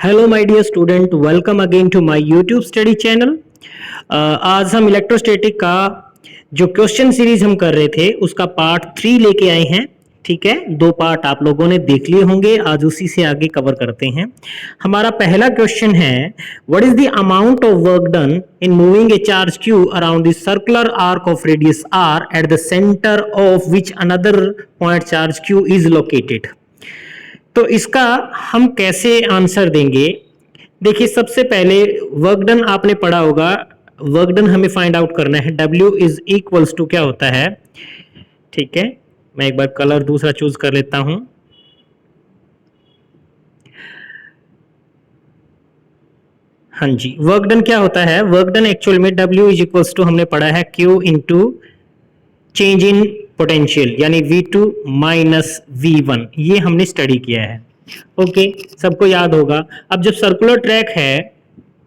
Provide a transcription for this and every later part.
Hello my dear student, welcome again to my YouTube study channel. आज हम electrostatic का जो क्वेश्चन सीरीज हम कर रहे थे उसका पार्ट 3 लेके आए हैं। ठीक है, 2 पार्ट आप लोगों ने देख लिए होंगे, आज उसी से आगे कवर करते हैं। हमारा पहला क्वेश्चन है, what is the amount of work done in moving a charge Q around the circular arc of radius R at the centre of which another point charge Q is located. तो इसका हम कैसे answer देंगे? देखिए, सबसे पहले work done आपने पढ़ा होगा। वर्क डन हमें फाइंड आउट करना है। W इज इक्वल्स टू क्या होता है? ठीक है, मैं एक बार कलर दूसरा चूज कर लेता हूं। हाँ जी, वर्क डन क्या होता है? वर्क डन एक्चुअल में W इज इक्वल्स टू हमने पढ़ा है Q into change in potential, यानी V2 माइनस V1, ये हमने स्टडी किया है। ओके, सबको याद होगा। अब जब सर्कुलर ट्रैक है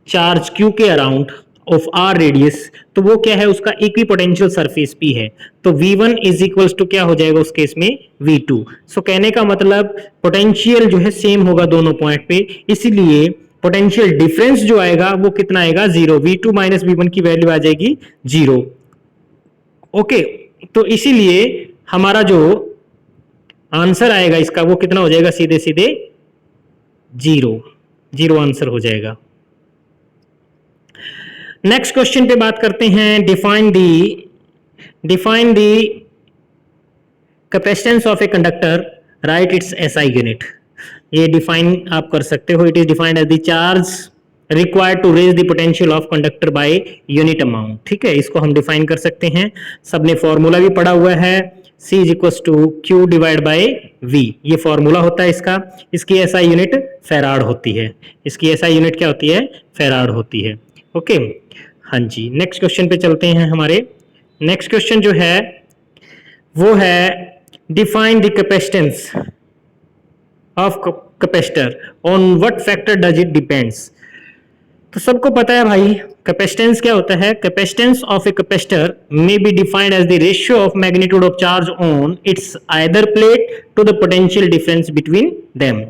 चार्ज Q के अराउंड ऑफ R रेडियस, तो वो क्या है? उसका इक्विपोटेंशियल सरफेस P है, तो V1 इज इक्वल्स टू क्या हो जाएगा उस केस में? V2। सो कहने का मतलब पोटेंशियल जो है सेम होगा दोनों पॉइंट पे, इसीलिए पोटेंशियल डिफरेंस जो आएगा वो कितना आएगा? 0। V2 माइनस V1 की वैल्यू आ जाएगी 0। ओके, तो इसीलिए हमारा जो आंसर आएगा इसका वो कितना हो जाएगा? सीधे सीधे 0 आंसर हो जाएगा। नेक्स्ट क्वेश्चन पे बात करते हैं। Define the capacitance of a conductor, write its SI unit. ये डिफाइन आप कर सकते हो। It is defined as the charge required to raise the potential of conductor by unit amount. ठीक है, इसको हम डिफाइन कर सकते हैं। सबने फॉर्मूला भी पढ़ा हुआ है, C is equal to Q divide by V, ये फॉर्मूला होता है इसका। इसकी एसआई यूनिट फैराड होती है। इसकी एसआई यूनिट क्या होती है? फैराड होती है। ओके, हाँ जी, नेक्स्ट क्वेश्चन पे चलते हैं। हमारे नेक्स्ट क्वेश्चन जो है वो है, define the capacitance of capacitor, on what factor does it depends. तो सबको पता है भाई, कैपेसिटेंस क्या होता है? Capacitance of a capacitor may be defined as the ratio of magnitude of charge on its either plate to the potential difference between them.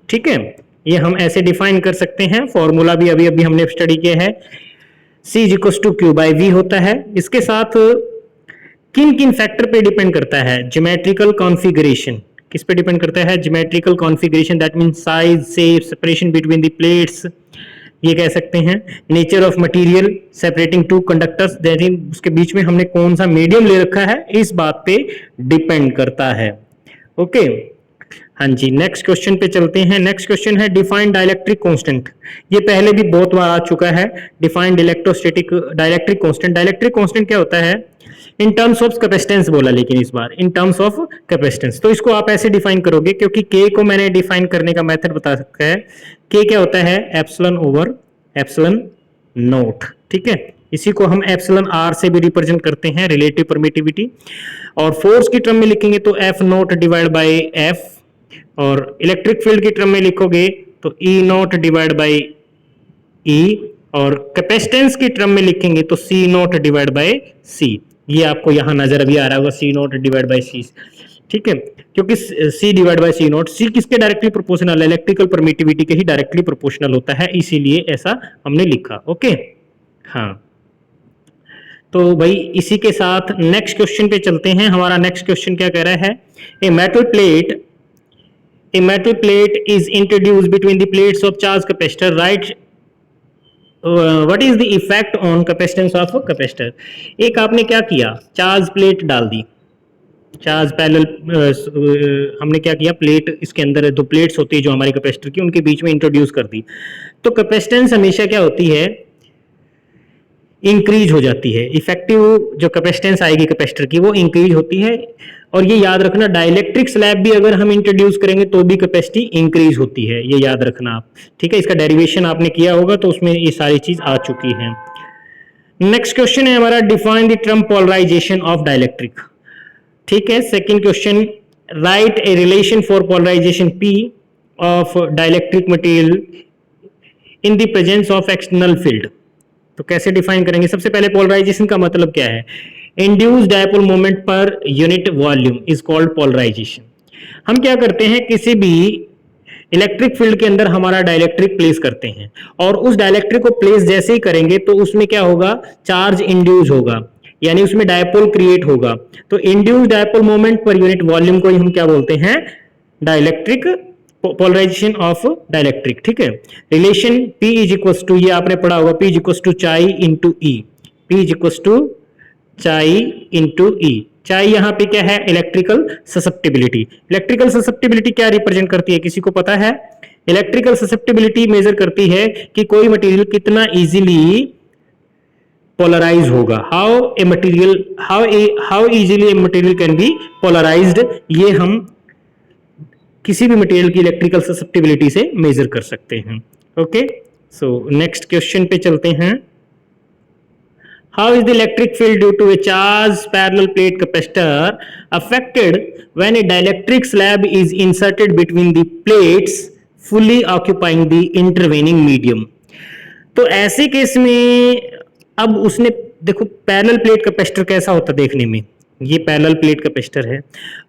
ठीक है, ये हम ऐसे डिफाइन कर सकते हैं। फॉर्मूला भी अभी अभी हमने स्टडी किया है। C is equal to Q by V होता है। इसके साथ किन किन फैक्टर पे डिपेंड करता है? Geometrical configuration. किस पे डिपेंड करता है? Geometrical configuration, that means size, shape, separation between the plates, ये कह सकते हैं। Nature of material separating two conductors, that mean उसके बीच में हमने कौन सा मीडियम ले रखा है, इस बात पे डिपेंड करता है। ओके, हाँ जी, नेक्स्ट क्वेश्चन पे चलते हैं। नेक्स्ट क्वेश्चन है, डिफाइंड डाइलेक्ट्रिक कांस्टेंट। ये पहले भी बहुत बार आ चुका है। Defined electrostatic dielectric constant. Dielectric constant क्या होता है? इन टर्म्स ऑफ कैपेसिटेंस बोला, लेकिन इस बार इन टर्म्स ऑफ कैपेसिटेंस। तो इसको आप ऐसे डिफाइन करोगे, क्योंकि K को मैंने डिफाइन करने का मेथड बता सकता है। K क्या होता है? Epsilon over epsilon nought. ठीक है, इसी को हम एप्सिलॉन R से भी रिप्रेजेंट करते हैं, रिलेटिव परमिटिविटी। और फोर्स की टर्म में लिखेंगे तो F not divide by F, और इलेक्ट्रिक फील्ड की टर्म में लिखोगे तो E not divide by E, और कैपेसिटेंस की टर्म में लिखेंगे तो C not divide by C। ये आपको यहां नजर अभी आ रहा होगा, C not divide by C। ठीक है, क्योंकि C divide by C not, C किसके डायरेक्टली प्रोपोर्शनल? इलेक्ट्रिकल परमिटिविटी के ही डायरेक्टली प्रोपोर्शनल होता है, इसीलिए ऐसा हमने लिखा। ओके, हाँ, तो भाई इसी के साथ नेक्स्ट क्वेश्चन पे चलते हैं। हमारा नेक्स्ट क्वेश्चन क्या कह रहा है? ए metal plate is introduced between the plates of charge capacitor, right? What is the effect on capacitance of capacitor? एक आपने क्या किया? चार्ज प्लेट डाल दी, चार्ज पैरेलल, हमने क्या किया? प्लेट, इसके अंदर 2 प्लेट्स होती है जो हमारी कैपेसिटर की, उनके बीच में इंट्रोड्यूस कर दी। तो कैपेसिटेंस हमेशा क्या होती है? इंक्रीज हो जाती है। इफेक्टिव जो कैपेसिटेंस आएगी कैपेसिटर की वो इंक्रीज होती है। और ये याद रखना, डाइलेक्ट्रिक स्लैब भी अगर हम इंट्रोड्यूस करेंगे तो भी कैपेसिटी इंक्रीज होती है, ये याद रखना आप। ठीक है, इसका डेरिवेशन आपने किया होगा तो उसमें ये सारी चीज आ चुकी है। नेक्स्ट क्वेश्चन है हमारा, define the term polarization of dielectric. ठीक है, second question, write a relation for polarization P of dielectric material in the presence of external field. तो कैसे डिफाइन करेंगे? सबसे पहले पोलराइजेशन का मतलब क्या है? Induce dipole moment per unit volume is called polarization. हम क्या करते हैं, किसी भी इलेक्ट्रिक फील्ड के अंदर हमारा डाइलेक्ट्रिक प्लेस करते हैं, और उस डाइलेक्ट्रिक को प्लेस जैसे ही करेंगे तो उसमें क्या होगा, चार्ज इंड्यूस होगा, यानी उसमें डायपोल क्रिएट होगा। तो induce dipole moment per unit volume को हम क्या बोलते हैं, डाइलेक्ट्रिक पोलराइजेशन ऑफ डाइलेक्ट्रिक। ठीक है, relation P is equal to, ये आपने पढ़ा होगा, P is equal to chi into E, P is equal to chi into E. Chi यहाँ पे क्या है, इलेक्ट्रिकल ससेप्टिबिलिटी। इलेक्ट्रिकल ससेप्टिबिलिटी क्या रिप्रेजेंट करती है, किसी को पता है? इलेक्ट्रिकल ससेप्टिबिलिटी मेजर करती है कि कोई मटेरियल कितना इजीली पोलराइज होगा, how easily a material can be polarized. ये हम किसी भी मटेरियल की इलेक्ट्रिकल ससेप्टिबिलिटी से मेजर कर सकते हैं। ओके, सो नेक्स्ट क्वेश्चन पे चलते हैं। How is the electric field due to a charged parallel plate capacitor affected when a dielectric slab is inserted between the plates fully occupying the intervening medium? तो ऐसे case में अब उसने देखो parallel plate capacitor कैसा होता देखने में, ये पैरेलल प्लेट कैपेसिटर है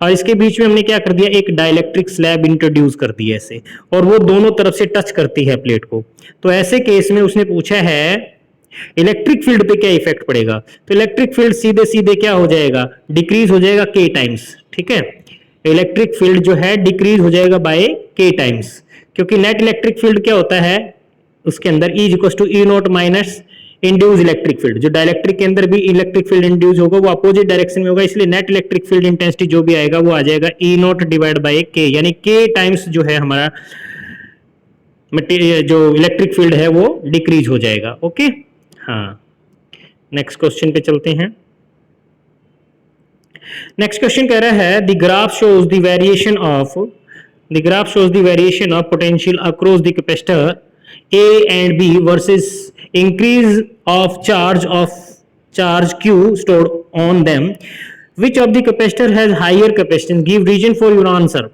और इसके बीच में हमने क्या कर दिया, एक डाइलेक्ट्रिक स्लैब इंट्रोड्यूस कर दिया ऐसे, और वो दोनों तरफ से टच करती है प्लेट को। तो ऐसे केस में उसने पूछा है इलेक्ट्रिक फील्ड पे क्या इफेक्ट पड़ेगा। तो इलेक्ट्रिक फील्ड सीधे सीधे क्या हो जाएगा, डिक्रीज हो जाएगा k टाइम्स। ठीक है, इलेक्ट्रिक फील्ड जो है डिक्रीज हो जाएगा बाय k टाइम्स, क्योंकि नेट इलेक्ट्रिक फील्ड क्या होता है उसके अंदर, E equal to E nought minus induce electric field. जो डाइलेक्ट्रिक के अंदर भी इलेक्ट्रिक फील्ड इंड्यूस होगा वो अपोजिट डायरेक्शन में होगा, इसलिए नेट इलेक्ट्रिक फील्ड इंटेंसिटी जो भी आएगा वो आ जाएगा ई नॉट डिवाइड बाय k, यानी k टाइम्स जो है हमारा मटेरियल जो इलेक्ट्रिक फील्ड है वो डिक्रीज हो जाएगा। ओके, हाँ, नेक्स्ट क्वेश्चन पे चलते हैं। नेक्स्ट क्वेश्चन कह रहा है the graph shows the variation of potential across the capacitor A and B versus increase of charge Q stored on them. Which of the capacitor has higher capacitance? Give reason for your answer.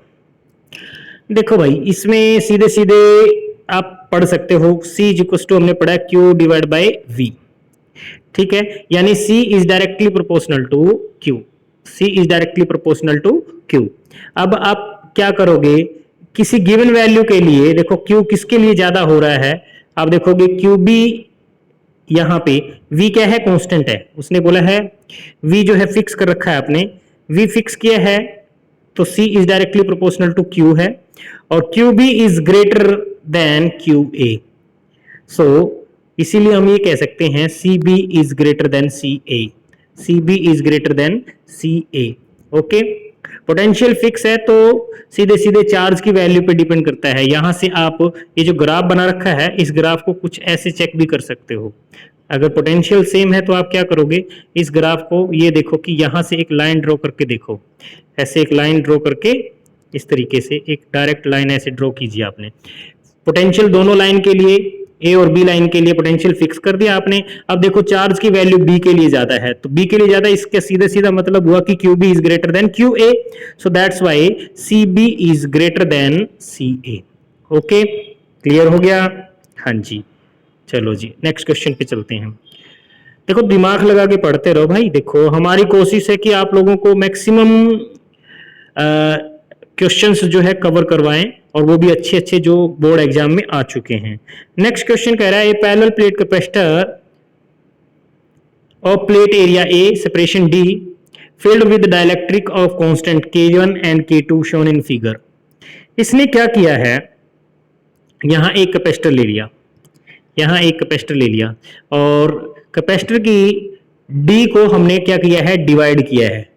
देखो भाई, इसमें सीधे सीधे आप पढ़ सकते हो, C equal to हमने पढ़ा Q डिवाइड बाय V। ठीक है, यानी C is directly proportional to Q, C is directly proportional to Q। अब आप क्या करोगे, किसी गिवन वैल्यू के लिए देखो Q किसके लिए ज्यादा हो रहा है, आप देखोगे QB यहाँ पे V क्या है, कांस्टेंट है, उसने बोला है V जो है फिक्स कर रखा है आपने, V फिक्स किया है तो C is directly proportional to Q है, और QB is greater than QA। So इसीलिए हम ये कह सकते हैं CB is greater than CA, CB is greater than CA। Okay, potential fix है तो सीधे सीधे चार्ज की वैल्यू पे डिपेंड करता है। यहां से आप ये जो ग्राफ बना रखा है इस ग्राफ को कुछ ऐसे चेक भी कर सकते हो। अगर पोटेंशियल सेम है तो आप क्या करोगे, इस ग्राफ को ये देखो कि यहां से एक लाइन ड्रॉ करके देखो, ऐसे एक लाइन ड्रॉ करके इस तरीके से एक डायरेक्ट लाइन ऐसे ड्रॉ कीजिए आपने। पोटेंशियल दोनों लाइन के लिए, ए और बी लाइन के लिए पोटेंशियल फिक्स कर दिया आपने। अब देखो चार्ज की वैल्यू बी के लिए ज्यादा है, तो बी के लिए ज्यादा, इसका सीधा सीधा मतलब हुआ कि QB is greater than QA, so that's why CB is greater than CA। Okay, clear हो गया? हाँ जी, चलो जी नेक्स्ट क्वेश्चन पे चलते हैं। देखो दिमाग लगा के पढ़ते रहो भाई। देखो हमारी कोशिश है कि आप लोगों को मैक्सिमम क्वेश्चंस जो है कवर करवाएं, और वो भी अच्छे अच्छे जो बोर्ड एग्जाम में आ चुके हैं। नेक्स्ट क्वेश्चन कह रहा है a parallel plate capacitor of plate area A separation D filled with dielectric of constant K1 and K2 shown in figure। इसने क्या किया है, यहां एक कैपेसिटर ले लिया, यहां एक कैपेसिटर ले लिया, और कैपेसिटर की D को हमने क्या किया है, डिवाइड किया है।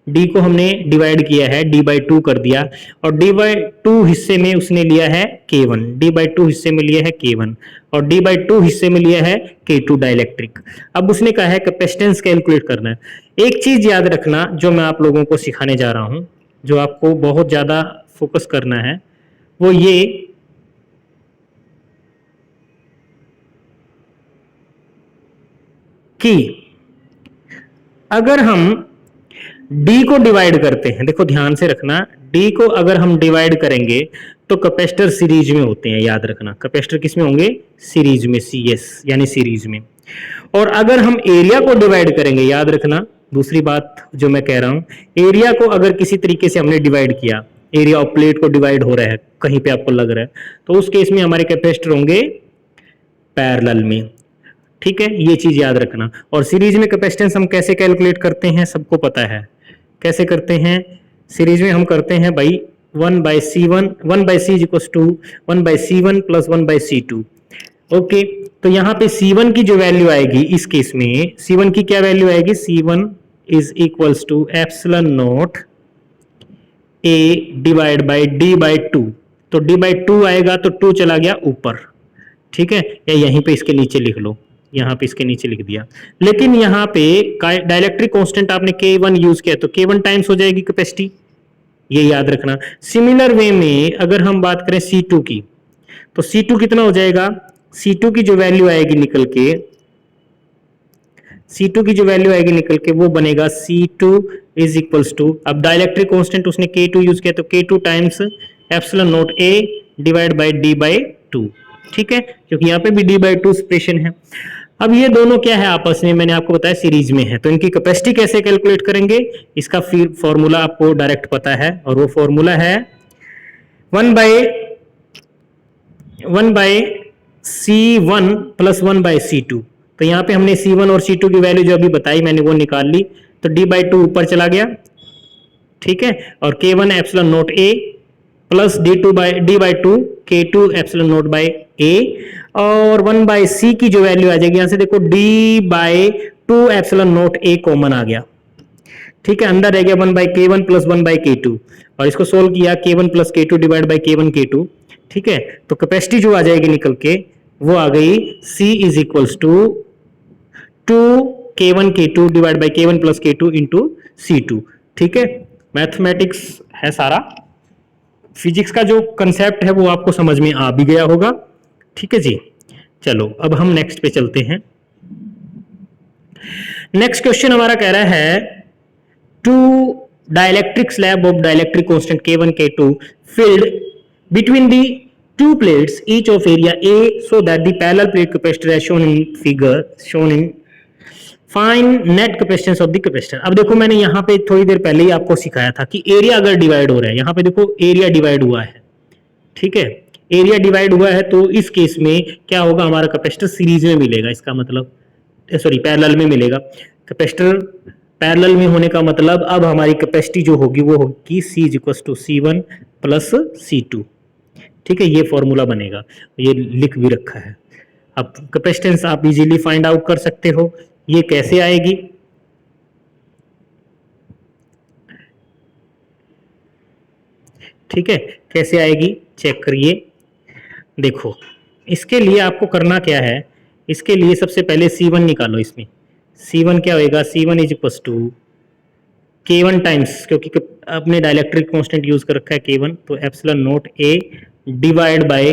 D को हमने डिवाइड किया है, D/2 कर दिया, और D/2 हिस्से में उसने लिया है K1, D/2 हिस्से में लिया है K1, और D/2 हिस्से में लिया है K2 डाइलेक्ट्रिक। अब उसने कहा है कैपेसिटेंस कैलकुलेट करना है। एक चीज याद रखना जो मैं आप लोगों को सिखाने जा रहा हूं, जो आपको बहुत ज्यादा फोकस करना है, वो ये कि अगर हम D को डिवाइड करते हैं, देखो ध्यान से रखना, D को अगर हम डिवाइड करेंगे तो कैपेसिटर सीरीज में होते हैं, याद रखना। कैपेसिटर किस में होंगे, सीरीज में, CS यानी सीरीज में। और अगर हम एरिया को डिवाइड करेंगे, याद रखना दूसरी बात जो मैं कह रहा हूं, एरिया को अगर किसी तरीके से हमने डिवाइड किया, एरिया ऑफ प्लेट को डिवाइड हो रहा है, कहीं पे आपको लग रहा है, तो उस केस में हमारे कैपेसिटर होंगे पैरेलल में। ठीक है, ये चीज याद रखना। और सीरीज में कैपेसिटेंस हम कैसे कैलकुलेट करते हैं, सबको पता है कैसे करते हैं। सीरीज में हम करते हैं भाई 1/C1 1/C equals to 1/C1 plus 1/C2। Okay, तो यहाँ पे C1 की जो वैल्यू आएगी इस केस में, C1 की क्या वैल्यू आएगी, C1 is equals to epsilon not A divide by D/2। तो D/2 आएगा तो 2 चला गया ऊपर, ठीक है, या यहीं पे इसके नीचे लिख लो, यहाँ पे इसके नीचे लिख दिया। लेकिन यहाँ पे डाइलेक्ट्रिक कांस्टेंट आपने K1 यूज किया तो K1 टाइम्स हो जाएगी कैपेसिटी, ये याद रखना। सिमिलर वे में अगर हम बात करें C2 की, तो C2 कितना हो जाएगा, C2 की जो वैल्यू आएगी निकल के, C2 की जो वैल्यू आएगी निकल के वो बनेगा C2 इज इक्वल्स टू, अब डाइलेक्ट्रिक कांस्टेंट उसने K2 यूज किया तो K2 times epsilon not A divide bye D/2। ठीक है, क्योंकि यहाँ पे भी D/2 एक्सप्रेशन है। अब ये दोनों क्या है आपस में, मैंने आपको बताया सीरीज में है, तो इनकी कैपेसिटी कैसे कैलकुलेट करेंगे, इसका फॉर्मूला आपको डायरेक्ट पता है, और वो फॉर्मूला है 1/C1 प्लस 1/C2। तो यहाँ पे हमने C1 और C2 की वैल्यू जो अभी बताई मैंने वो निकाल ली, तो D/2 ऊपर चला गया, ठीक है, और K1 epsilon not A plus D/2 K2 epsilon nought by A, और 1/C की जो वैल्यू आ जाएगी, यहां से देखो D/2 epsilon not A common आ गया, ठीक है, अंदर रह गया 1/K1 प्लस 1/K2, और इसको सोल्व किया K1 plus K2 divide by K1 K2, ठीक है, तो कैपेसिटी जो आ जाएगी निकल के वो आ गई C is equals to 2K1 K2 divide by K1 plus K2 into C2। ठीक है, मैथमेटिक्स है सारा, फिजिक्स का जो कंसेप्ट है वो आपको समझ में आ भी गया होगा। ठीक है जी, चलो अब हम नेक्स्ट पे चलते हैं। नेक्स्ट क्वेश्चन हमारा कह रहा है two dielectric slab of dielectric constant K1 K2 filled between the two plates each of area A so that the parallel plate capacitor as shown in figure shown in find net capacitance of the capacitor। अब देखो मैंने यहाँ पे थोड़ी देर पहले ही आपको सिखाया था कि एरिया अगर डिवाइड हो रहा है, यहाँ पे देखो एरिया डिवाइड हुआ है, ठीक है, एरिया डिवाइड हुआ है, तो इस केस में क्या होगा, हमारा कैपेसिटर सीरीज में मिलेगा, इसका मतलब सॉरी पैरेलल में मिलेगा। कैपेसिटर पैरेलल में होने का मतलब अब हमारी कैपेसिटी जो होगी वो होगी C is equal to C1 plus C2। ठीक है, ये फॉर्मूला बनेगा, ये लिख भी रखा है। अब कैपेसिटेंस आप इजीली फाइंड आउट कर सकते हो, ये कैसे आएगी, ठीक है, कैसे आएगी चेक करिए। देखो इसके लिए आपको करना क्या है, इसके लिए सबसे पहले C1 निकालो, इसमें C1 क्या होएगा, C1 is equal to K1 times, क्योंकि आपने डाइलेक्ट्रिक कांस्टेंट यूज कर रखा है K1, तो epsilon not A divide by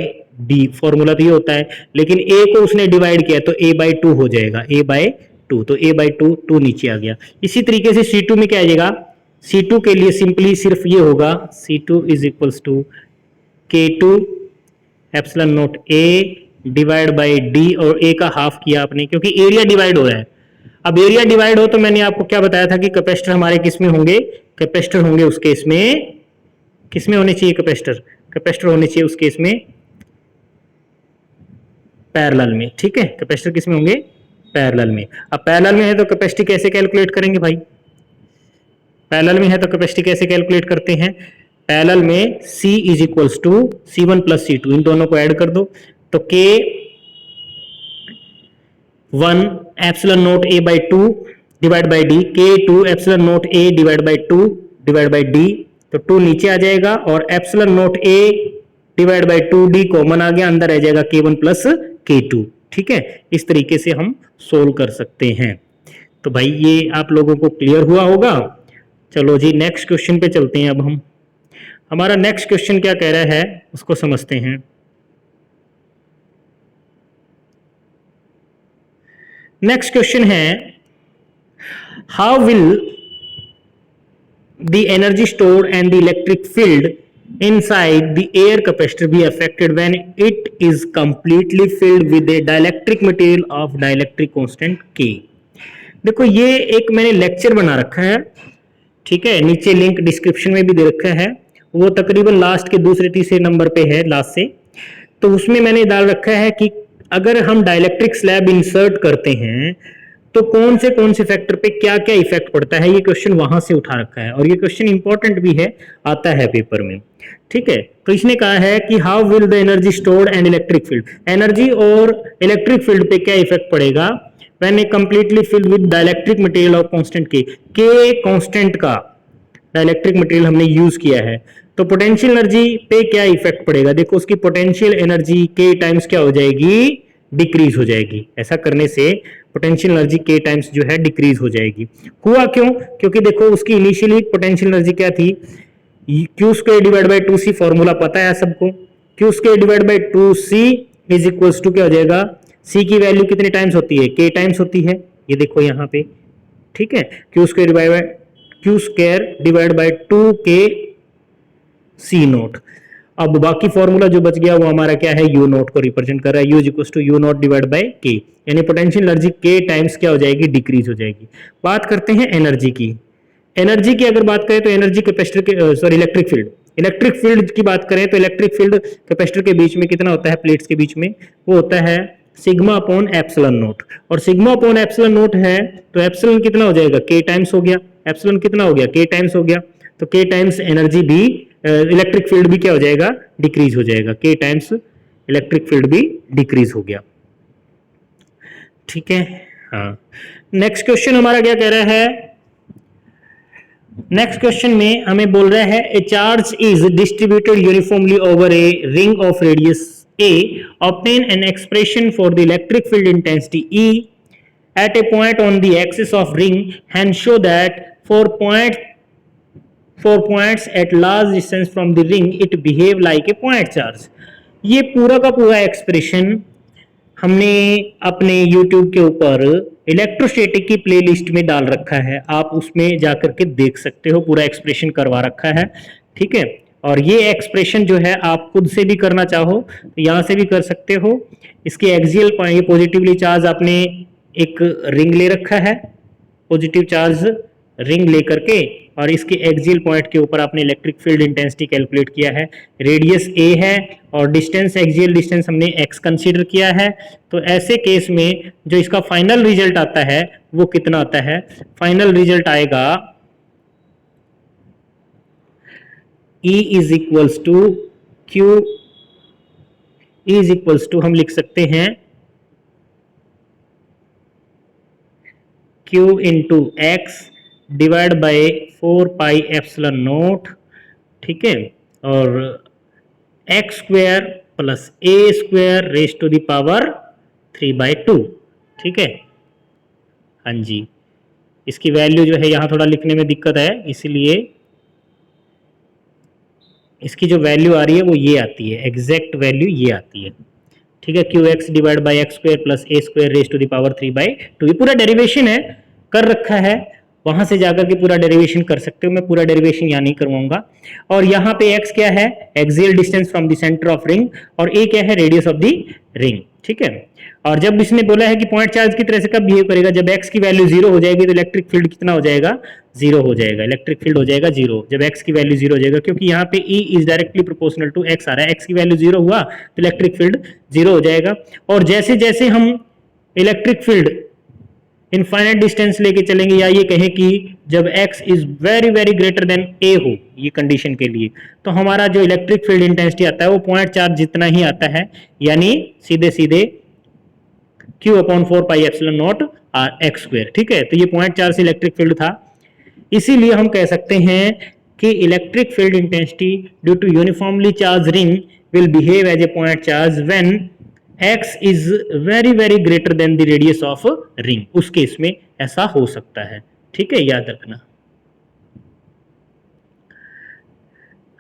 D, formula तो ये होता है, लेकिन A को उसने डिवाइड किया तो A/2 हो जाएगा, A/2, तो A/2 2 नीचे आ गया। इसी तरीके से C2 में क्या आ जाएगा, C2 के लिए सिंपली सिर्फ ये होगा C2 is equal to K2 epsilon not A divide by D, और A का हाफ किया आपने क्योंकि एरिया डिवाइड हो रहा है। अब एरिया डिवाइड हो तो मैंने आपको क्या बताया था कि कैपेसिटर हमारे किस में होंगे, कैपेसिटर होंगे उस केस में किस में होने चाहिए, कैपेसिटर होने चाहिए उस केस में पैरेलल में। ठीक है, कैपेसिटर किस में होंगे, पैरेलल में। अब पैरेलल में है तो कैपेसिटी कैसे कैलकुलेट करेंगे भाई, पैरेलल में है तो कैपेसिटी कैसे कैलकुलेट करते हैं, पैरेलल में C is equals to C1 plus C2, इन दोनों को ऐड कर दो, तो K1 epsilon naught A/2 divide by D, K2 epsilon not A divide by 2 divide by D, तो 2 नीचे आ जाएगा, और epsilon not A divide by 2D common आ गया, अंदर रह जाएगा K1 प्लस K2। ठीक है, इस तरीके से हम सोल्व कर सकते हैं। तो भाई ये आप लोगों को क्लियर हुआ होगा। चलो जी नेक्स्ट क्वेश्चन पे चलते हैं। अब हम हमारा नेक्स्ट क्वेश्चन क्या कह रहा है उसको समझते हैं। नेक्स्ट क्वेश्चन है how will the energy stored and the electric field inside the air capacitor be affected when it is completely filled with a dielectric material of dielectric constant K। देखो ये एक मैंने लेक्चर बना रखा है, ठीक है, नीचे लिंक डिस्क्रिप्शन में भी दे रखा है, वो तकरीबन लास्ट के दूसरे तीसरे नंबर पे है, लास्ट से। तो उसमें मैंने डाल रखा है कि अगर हम डाइलेक्ट्रिक स्लैब इंसर्ट करते हैं तो कौन से फैक्टर पे क्या क्या इफेक्ट पड़ता है, ये क्वेश्चन वहां से उठा रखा है और ये क्वेश्चन इंपॉर्टेंट भी है, आता है पेपर में। ठीक है, तो इसने कहा है कि how will the energy stored and electric field, energy और इलेक्ट्रिक फील्ड पे क्या इफेक्ट पड़ेगा when A completely filled with dielectric material of constant के कांस्टेंट का डाइलेक्ट्रिक मटेरियल हमने यूज किया है, तो पोटेंशियल एनर्जी पे क्या इफेक्ट पड़ेगा। देखो उसकी पोटेंशियल एनर्जी के टाइम्स क्या हो जाएगी, डिक्रीज हो जाएगी। ऐसा करने से पोटेंशियल एनर्जी के टाइम्स जो है डिक्रीज हो जाएगी। हुआ क्यों, क्योंकि देखो उसकी इनिशियली पोटेंशियल एनर्जी क्या थी, Q square divide by 2c, formula पता है सबको, Q square divide by 2c is equals to क्या हो जाएगा, c की वैल्यू कितने टाइम्स होती है, k टाइम्स होती है, ये देखो यहाँ पे। ठीक है, Q square divide by 2k c note. अब बाकी फॉर्मूला जो बच गया वो हमारा क्या है, यू नोट को रिप्रेजेंट कर रहा है, U is equals to U nought divide by K, यानी पोटेंशियल एनर्जी के टाइम्स क्या हो जाएगी, डिक्रीज हो जाएगी। बात करते हैं एनर्जी की। एनर्जी की अगर बात करें तो एनर्जी कैपेसिटर के सॉरी इलेक्ट्रिक फील्ड की बात करें तो इलेक्ट्रिक फील्ड कैपेसिटर के बीच में कितना होता है, प्लेट्स के बीच में, वो होता है सिग्मा अपॉन एप्सिलॉन नोट। और सिग्मा अपॉन एप्सिलॉन नोट है तो एप्सिलॉन कितना हो जाएगा, के टाइम्स हो गया, एप्सिलॉन कितना हो गया, के टाइम्स हो गया, तो के टाइम्स एनर्जी भी इलेक्ट्रिक फील्ड भी क्या हो जाएगा, डिक्रीज हो जाएगा, के टाइम्स इलेक्ट्रिक फील्ड भी डिक्रीज हो गया। ठीक है, हाँ। नेक्स्ट क्वेश्चन हमारा क्या कह रहा है, नेक्स्ट क्वेश्चन में हमें बोल रहा है ए charge is distributed uniformly over a ring of radius a, obtain an expression for the electric field intensity E at a point on the axis of ring and show that for points at large distance from the ring it behave like a point charge। ये पूरा का पूरा expression हमने अपने YouTube के ऊपर electrostatic की playlist में डाल रखा है, आप उसमें जाकर के देख सकते हो, पूरा एक्सप्रेशन करवा रखा है। ठीक है, और ये एक्सप्रेशन जो है आप खुद से भी करना चाहो तो यहाँ से भी कर सकते हो। इसके एक्सियल पॉइंट, ये पॉजिटिवली चार्ज आपने एक रिंग ले रखा है, पॉजिटिव चार्ज रिंग लेकर के, और इसके एक्सियल पॉइंट के ऊपर आपने इलेक्ट्रिक फील्ड इंटेंसिटी कैलकुलेट किया है, रेडियस a है और डिस्टेंस, एक्सियल डिस्टेंस हमने x कंसीडर किया है। तो ऐसे केस में जो इसका फाइनल रिजल्ट आता है वो कितना आता है, फाइनल रिजल्ट आएगा E is equals to Q, E is equals to हम लिख सकते हैं Q into x divide by 4 pi epsilon nought. ठीक है, और x square plus a square raise to the power 3/2। ठीक है, हाँ जी, इसकी वैल्यू जो है यहाँ थोड़ा लिखने में दिक्कत है, इसलिए इसकी जो वैल्यू आ रही है वो ये आती है, एग्जैक्ट वैल्यू ये आती है। ठीक है, Q x divide by x square plus a square raise to the power 3/2। ये पूरा डेरिवेशन है, कर रखा है, वहां से जाकर के पूरा डेरिवेशन कर सकते हो, मैं पूरा डेरिवेशन यहाँ नहीं करवाऊंगा। और यहाँ पे x क्या है, axial distance from the centre of ring, और a क्या है, रेडियस ऑफ द रिंग। ठीक है, और जब इसने बोला है कि पॉइंट चार्ज की तरह से कब बिहेव करेगा, जब x की वैल्यू 0 हो जाएगी तो इलेक्ट्रिक फील्ड कितना हो जाएगा, 0 हो जाएगा, इलेक्ट्रिक फील्ड हो जाएगा 0 जब x की वैल्यू 0 हो जाएगा, क्योंकि यहाँ पे E is directly proportional to x आ रहा है, x की वैल्यू 0 हुआ तो इलेक्ट्रिक फील्ड 0 हो जाएगा। और जैसे जैसे हम इलेक्ट्रिक फील्ड इनफाइनाइट डिस्टेंस लेके चलेंगे, या ये कहें कि जब x is very very greater than a हो, ये कंडीशन के लिए, तो हमारा जो इलेक्ट्रिक फील्ड इंटेंसिटी आता है वो पॉइंट चार्ज जितना ही आता है, यानी सीधे सीधे q upon 4 pi epsilon nought x square. ठीक है, तो ये पॉइंट चार्ज से इलेक्ट्रिक फील्ड था, इसीलिए हम कह सकते हैं कि electric field intensity due to uniformly charge ring will behave as a point charge when x is very very greater than the radius of ring, उस केस में ऐसा हो सकता है। ठीक है, याद रखना।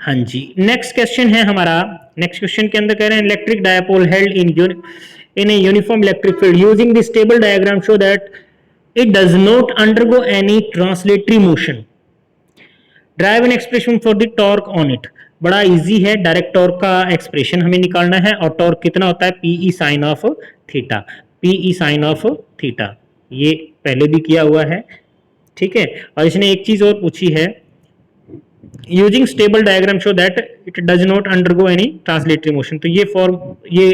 हाँ जी, नेक्स्ट क्वेश्चन है हमारा, नेक्स्ट क्वेश्चन के अंदर कह रहे हैं electric dipole held in a uniform electric field using the stable diagram show that it does not undergo any translatory motion, drive an expression for the torque on it। बड़ा easy है, direct torque का expression हमें निकालना है, और torque कितना होता है, PE sine of theta, PE sine of theta, ये पहले भी किया हुआ है। ठीक है, और इसने एक चीज और पूछी है using stable diagram show that it does not undergo any translatory motion. तो ये फॉर्म, ये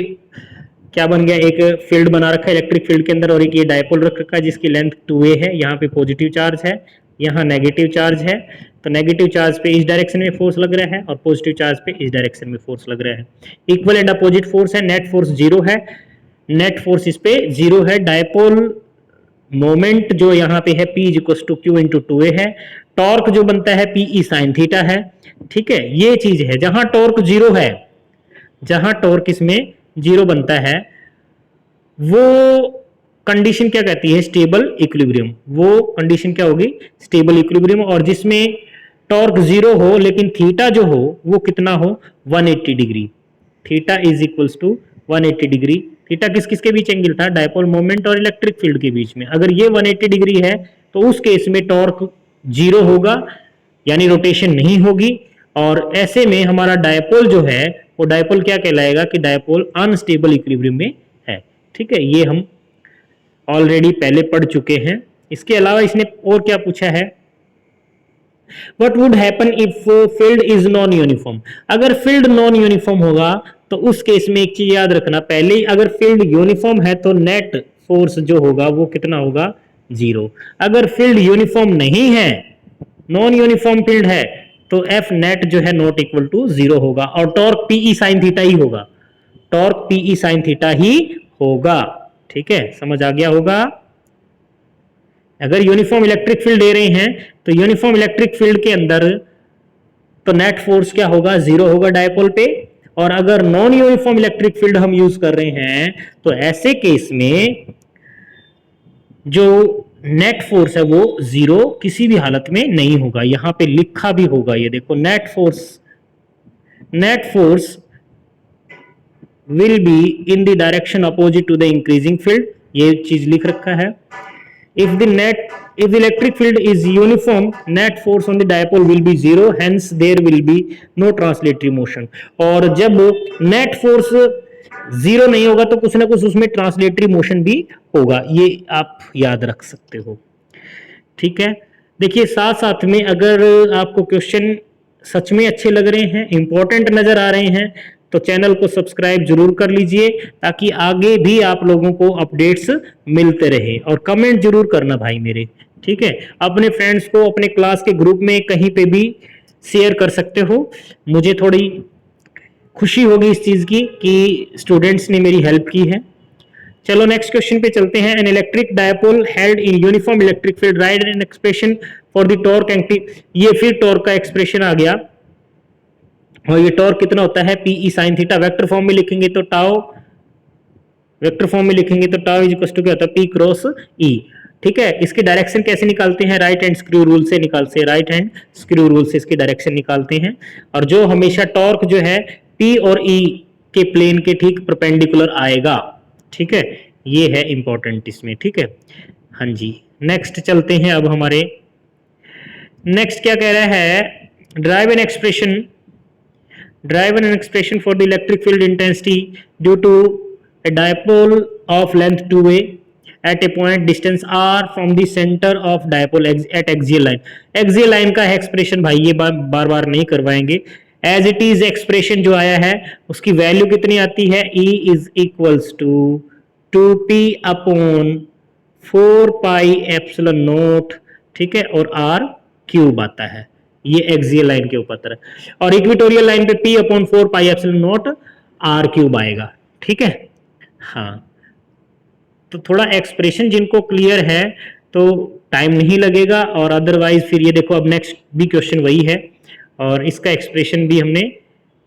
क्या बन गया, एक फील्ड बना रखा है इलेक्ट्रिक फील्ड के अंदर, और एक ये डायपोल रख रखा है जिसकी लेंथ 2a है, यहाँ पे पॉजिटिव चार्ज है, यहाँ नेगेटिव चार्ज है। तो नेगेटिव चार्ज पे इस डायरेक्शन में फोर्स लग रहा है और पॉजिटिव चार्ज पे इस डायरेक्शन में फोर्स लग रहा है। इक्वल एंड अपोजिट फोर्स है, नेट फोर्स 0 है, नेट फोर्स इस पे 0 है। डायपोल मोमेंट जो यहाँ पे है P equal to Q into 2a है। टॉर्क जो बनता है PE साइन थीटा है। ठीक है, ये चीज है। जहां टॉर्क 0 है, जहां टॉर्क इसमें 0 बनता है, वो कंडीशन क्या कहती है, स्टेबल इक्विलिब्रियम। वो कंडीशन क्या होगी, स्टेबल इक्विलिब्रियम। और जिसमें टॉर्क 0 हो लेकिन थीटा जो हो वो कितना हो, 180 degree. Theta is equals to 180 degree. Theta किस किस के बीच एंगल था, डायपोल मोमेंट और इलेक्ट्रिक फील्ड के बीच में। अगर ये 180 डिग्री है तो उस केस में टॉर्क 0 होगा, यानी रोटेशन नहीं होगी। और ऐसे में हमारा डायपोल जो है वो डायपोल क्या कहलाएगा कि डायपोल अनस्टेबल इक्विलिब्रियम में है। ठीक है, ये हम ऑलरेडी पहले पढ़ चुके हैं। इसके अलावा इसने और क्या पूछा है, What would happen if field is non uniform. अगर फील्ड नॉन यूनिफॉर्म होगा तो उस केस में एक चीज याद रखना, पहले ही अगर फील्ड यूनिफॉर्म है तो नेट फोर्स जो होगा वो कितना होगा, 0। अगर फील्ड यूनिफॉर्म नहीं है, नॉन यूनिफॉर्म फील्ड है, तो एफ नेट जो है नॉट इक्वल टू 0 होगा और टॉर्क पीई साइन थीटा ही होगा, टॉर्क पीई साइन थीटा ही होगा। ठीक है, समझ आ गया होगा। अगर यूनिफॉर्म इलेक्ट्रिक फील्ड दे रहे हैं तो यूनिफॉर्म इलेक्ट्रिक फील्ड के अंदर तो नेट फोर्स क्या होगा, 0 होगा डायपोल पे। और अगर नॉन यूनिफॉर्म इलेक्ट्रिक फील्ड हम यूज कर रहे हैं तो ऐसे केस में जो नेट फोर्स है वो 0 किसी भी हालत में नहीं होगा। यहां पे लिखा भी होगा, ये देखो, net force will be in the direction opposite to the increasing field, ये चीज लिख रखा है। if the electric field is uniform, net force on the dipole will be 0, hence there will be no translatory motion। और जब net force 0 नहीं होगा तो कुछ ना कुछ उसमें ट्रांसलेटरी मोशन भी होगा, ये आप याद रख सकते हो। ठीक है, देखिए साथ साथ में अगर आपको क्वेश्चन सच में अच्छे लग रहे हैं, इंपॉर्टेंट नजर आ रहे हैं, तो चैनल को सब्सक्राइब जरूर कर लीजिए ताकि आगे भी आप लोगों को अपडेट्स मिलते रहे। और कमेंट जरूर करना भाई मेरे, ठीक है। अपने फ्रेंड्स को अपने क्लास के ग्रुप में कहीं पे भी शेयर कर सकते हो। मुझे थोड़ी खुशी होगी इस चीज की कि स्टूडेंट्स ने मेरी हेल्प की है। चलो नेक्स्ट क्वेश्चन पे चलते हैं। An electric dipole held in uniform electric field, right an expression for the torque and. ये फिर टॉर्क का एक्सप्रेशन आ गया, और ये टॉर्क कितना होता है, PE sine theta. Vector form में लिखेंगे तो टाउ, वेक्टर फॉर्म में लिखेंगे तो टाउ इज इक्वल टू क्या होता है, पी क्रॉस ई। ठीक है, इसकी डायरेक्शन कैसे निकालते हैं, राइट हैंड स्क्रू रूल से निकालते हैं, राइट हैंड स्क्रू रूल से इसकी डायरेक्शन निकालते हैं। और जो हमेशा टॉर्क जो है पी और ई के प्लेन के ठीक परपेंडिकुलर आएगा। ठीक है, ये है इंपॉर्टेंट इसमें। ठीक है, हाँ जी, नेक्स्ट चलते हैं। अब हमारे नेक्स्ट क्या कह रहा है, drive an expression for the electric field intensity due to a dipole of length 2a at a point distance r from the center of dipole at axial line। axial line का expression भाई ये बार बार नहीं करवाएंगे। As it is expression जो आया है उसकी value कितनी आती है, E is equals to 2p upon 4 pi epsilon nought. ठीक है, और r क्यूब आता है, ये एक्सियल लाइन के ऊपर है। और इक्वेटोरियल लाइन पे P upon 4 pi epsilon nought R cube आएगा। ठीक है, हाँ, तो थोड़ा एक्सप्रेशन जिनको क्लियर है तो टाइम नहीं लगेगा, और अदरवाइज फिर ये देखो अब नेक्स्ट भी क्वेश्चन वही है, और इसका एक्सप्रेशन भी हमने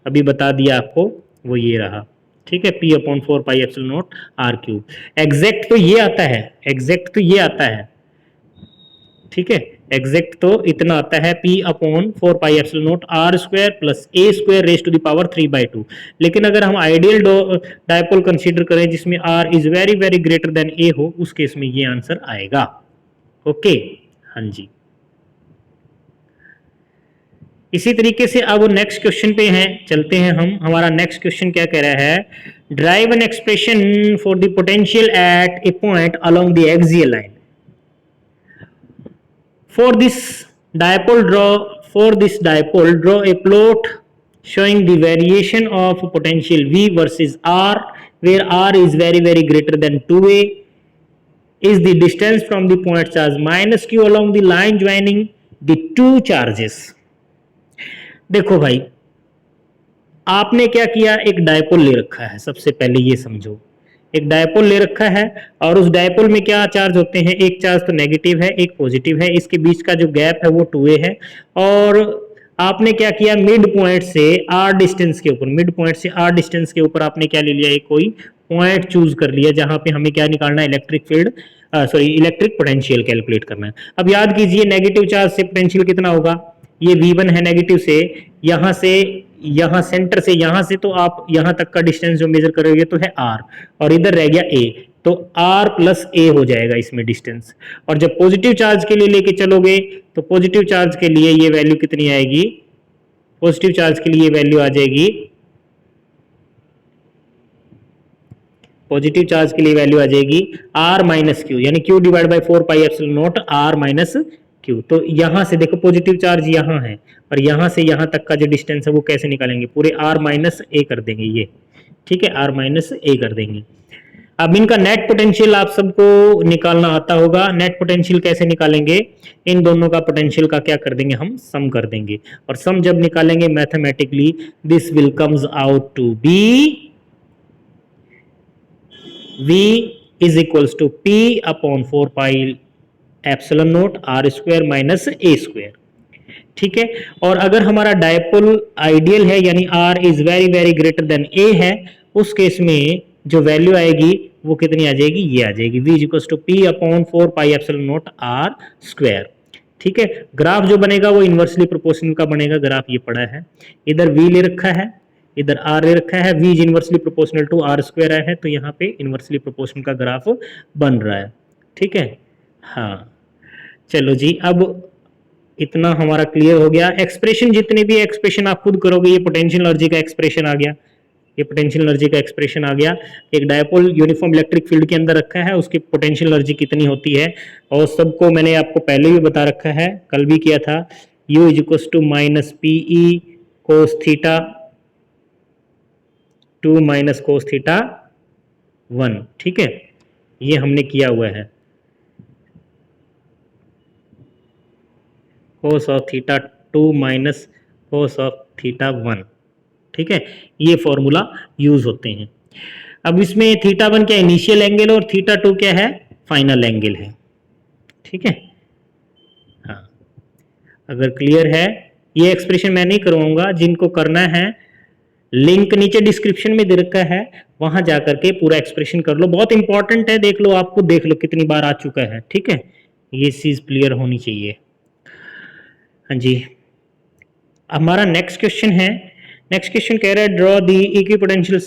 अभी बता दिया आपको, वो ये रहा। ठीक है, P upon 4 pi epsilon nought R cube. Exact तो ये आता है, एग्जैक्ट तो ये आता है। ठीक है, एग्जैक्ट तो इतना आता है, P upon 4 pi epsilon nought R square plus A square raise to the power 3/2। लेकिन अगर हम आइडियल डायपोल कंसीडर करें जिसमें R is very very greater than A हो, उस केस में ये आंसर आएगा। ओके, हाँ जी। इसी तरीके से अब नेक्स्ट क्वेश्चन पे हैं, चलते हैं हम। हमारा नेक्स्ट क्वेश्चन क्या कह रहा है, drive an expression for the potential at A point along the axial line. For this dipole, draw For this dipole, draw a plot showing the variation of potential V versus R, where R is very very greater than 2a, is the distance from the point charge minus q along the line joining the two charges. देखो भाई, आपने क्या किया, एक dipole ले रखा है, सबसे पहले ये समझो, एक डायपोल ले रखा है और उस डायपोल में क्या चार्ज होते हैं, एक चार्ज तो नेगेटिव है, एक पॉजिटिव है, इसके बीच का जो गैप है वो 2a है। और आपने क्या किया, मिड पॉइंट से r डिस्टेंस के ऊपर, मिड पॉइंट से r डिस्टेंस के ऊपर आपने क्या ले लिया, एक कोई पॉइंट चूज कर लिया जहां पे हमें क्या निकालना है, electric field electric potential calculate करना है। अब याद कीजिए, नेगेटिव चार्ज से पोटेंशियल कितना होगा, ये V1 है, नेगेटिव से यहाँ सेंटर से यहाँ से तो आप यहाँ तक का डिस्टेंस जो मेजर करोगे तो है r, और इधर रह गया a, तो r प्लस a हो जाएगा इसमें डिस्टेंस। और जब पॉजिटिव चार्ज के लिए लेके चलोगे तो पॉजिटिव चार्ज के लिए ये वैल्यू कितनी आएगी, पॉजिटिव चार्ज के लिए ये वैल्यू आ जाएगी, पॉजिटिव चार्ज के लिए वैल्यू आ जाएगी r माइनस क्यू, यानी q divide by 4 pi epsilon nought r minus Q. तो यहां से देखो पॉजिटिव चार्ज यहां है और यहां से यहां तक का जो डिस्टेंस है वो कैसे निकालेंगे, पूरे r माइनस a कर देंगे ये, ठीक है, r माइनस a कर देंगे। अब इनका नेट पोटेंशियल आप सबको निकालना आता होगा। नेट पोटेंशियल कैसे निकालेंगे, इन दोनों का पोटेंशियल का क्या कर देंगे, हम सम कर देंगे, और सम जब निकालेंगे mathematically this will comes out to be V is equals to P upon 4 pi epsilon nought r square minus a square, ठीक है। और अगर हमारा डायपोल आइडियल है, यानी r is very very greater than a है, उस केस में जो वैल्यू आएगी वो कितनी आ जाएगी, ये आ जाएगी V is equals to P upon 4 pi epsilon nought r square, ठीक है। ग्राफ जो बनेगा वो इनवर्सली प्रोपोर्शनल का बनेगा, ग्राफ ये पड़ा है, इधर V ले रखा है, इधर r ले रखा है, v is inversely proportional to r square है, तो यहाँ पे इनवर्सली प्रोपोर्शनल का ग्राफ बन रहा है, ठीक है। हाँ चलो जी, अब इतना हमारा क्लियर हो गया। एक्सप्रेशन जितने भी एक्सप्रेशन आप खुद करोगे, ये पोटेंशियल एनर्जी का एक्सप्रेशन आ गया, ये पोटेंशियल एनर्जी का एक्सप्रेशन आ गया। एक डायपोल यूनिफॉर्म इलेक्ट्रिक फील्ड के अंदर रखा है, उसकी पोटेंशियल एनर्जी कितनी होती है, और सबको मैंने आपको पहले भी बता रखा है, कल भी किया था, u is equals to minus PE cos theta 2 minus cos theta 1, ठीक है, ये हमने किया हुआ है, cos of theta 2 minus cos of theta 1, ठीक है, ये फॉर्मूला यूज होते हैं। अब इसमें थीटा 1 क्या इनिशियल एंगल और थीटा 2 क्या है, फाइनल एंगल है, ठीक है। हाँ, अगर क्लियर है, ये एक्सप्रेशन मैं नहीं करवाऊंगा, जिनको करना है लिंक नीचे डिस्क्रिप्शन में दे रखा है, वहां जाकर के पूरा एक्सप्रेशन कर लो, बहुत इंपॉर्टेंट है, देख लो, आपको देख लो कितनी बार आ चुका है, ठीक है, ये चीज क्लियर होनी चाहिए। हाँ जी, हमारा नेक्स्ट क्वेश्चन है, नेक्स्ट क्वेश्चन कह रहा है draw the equipotential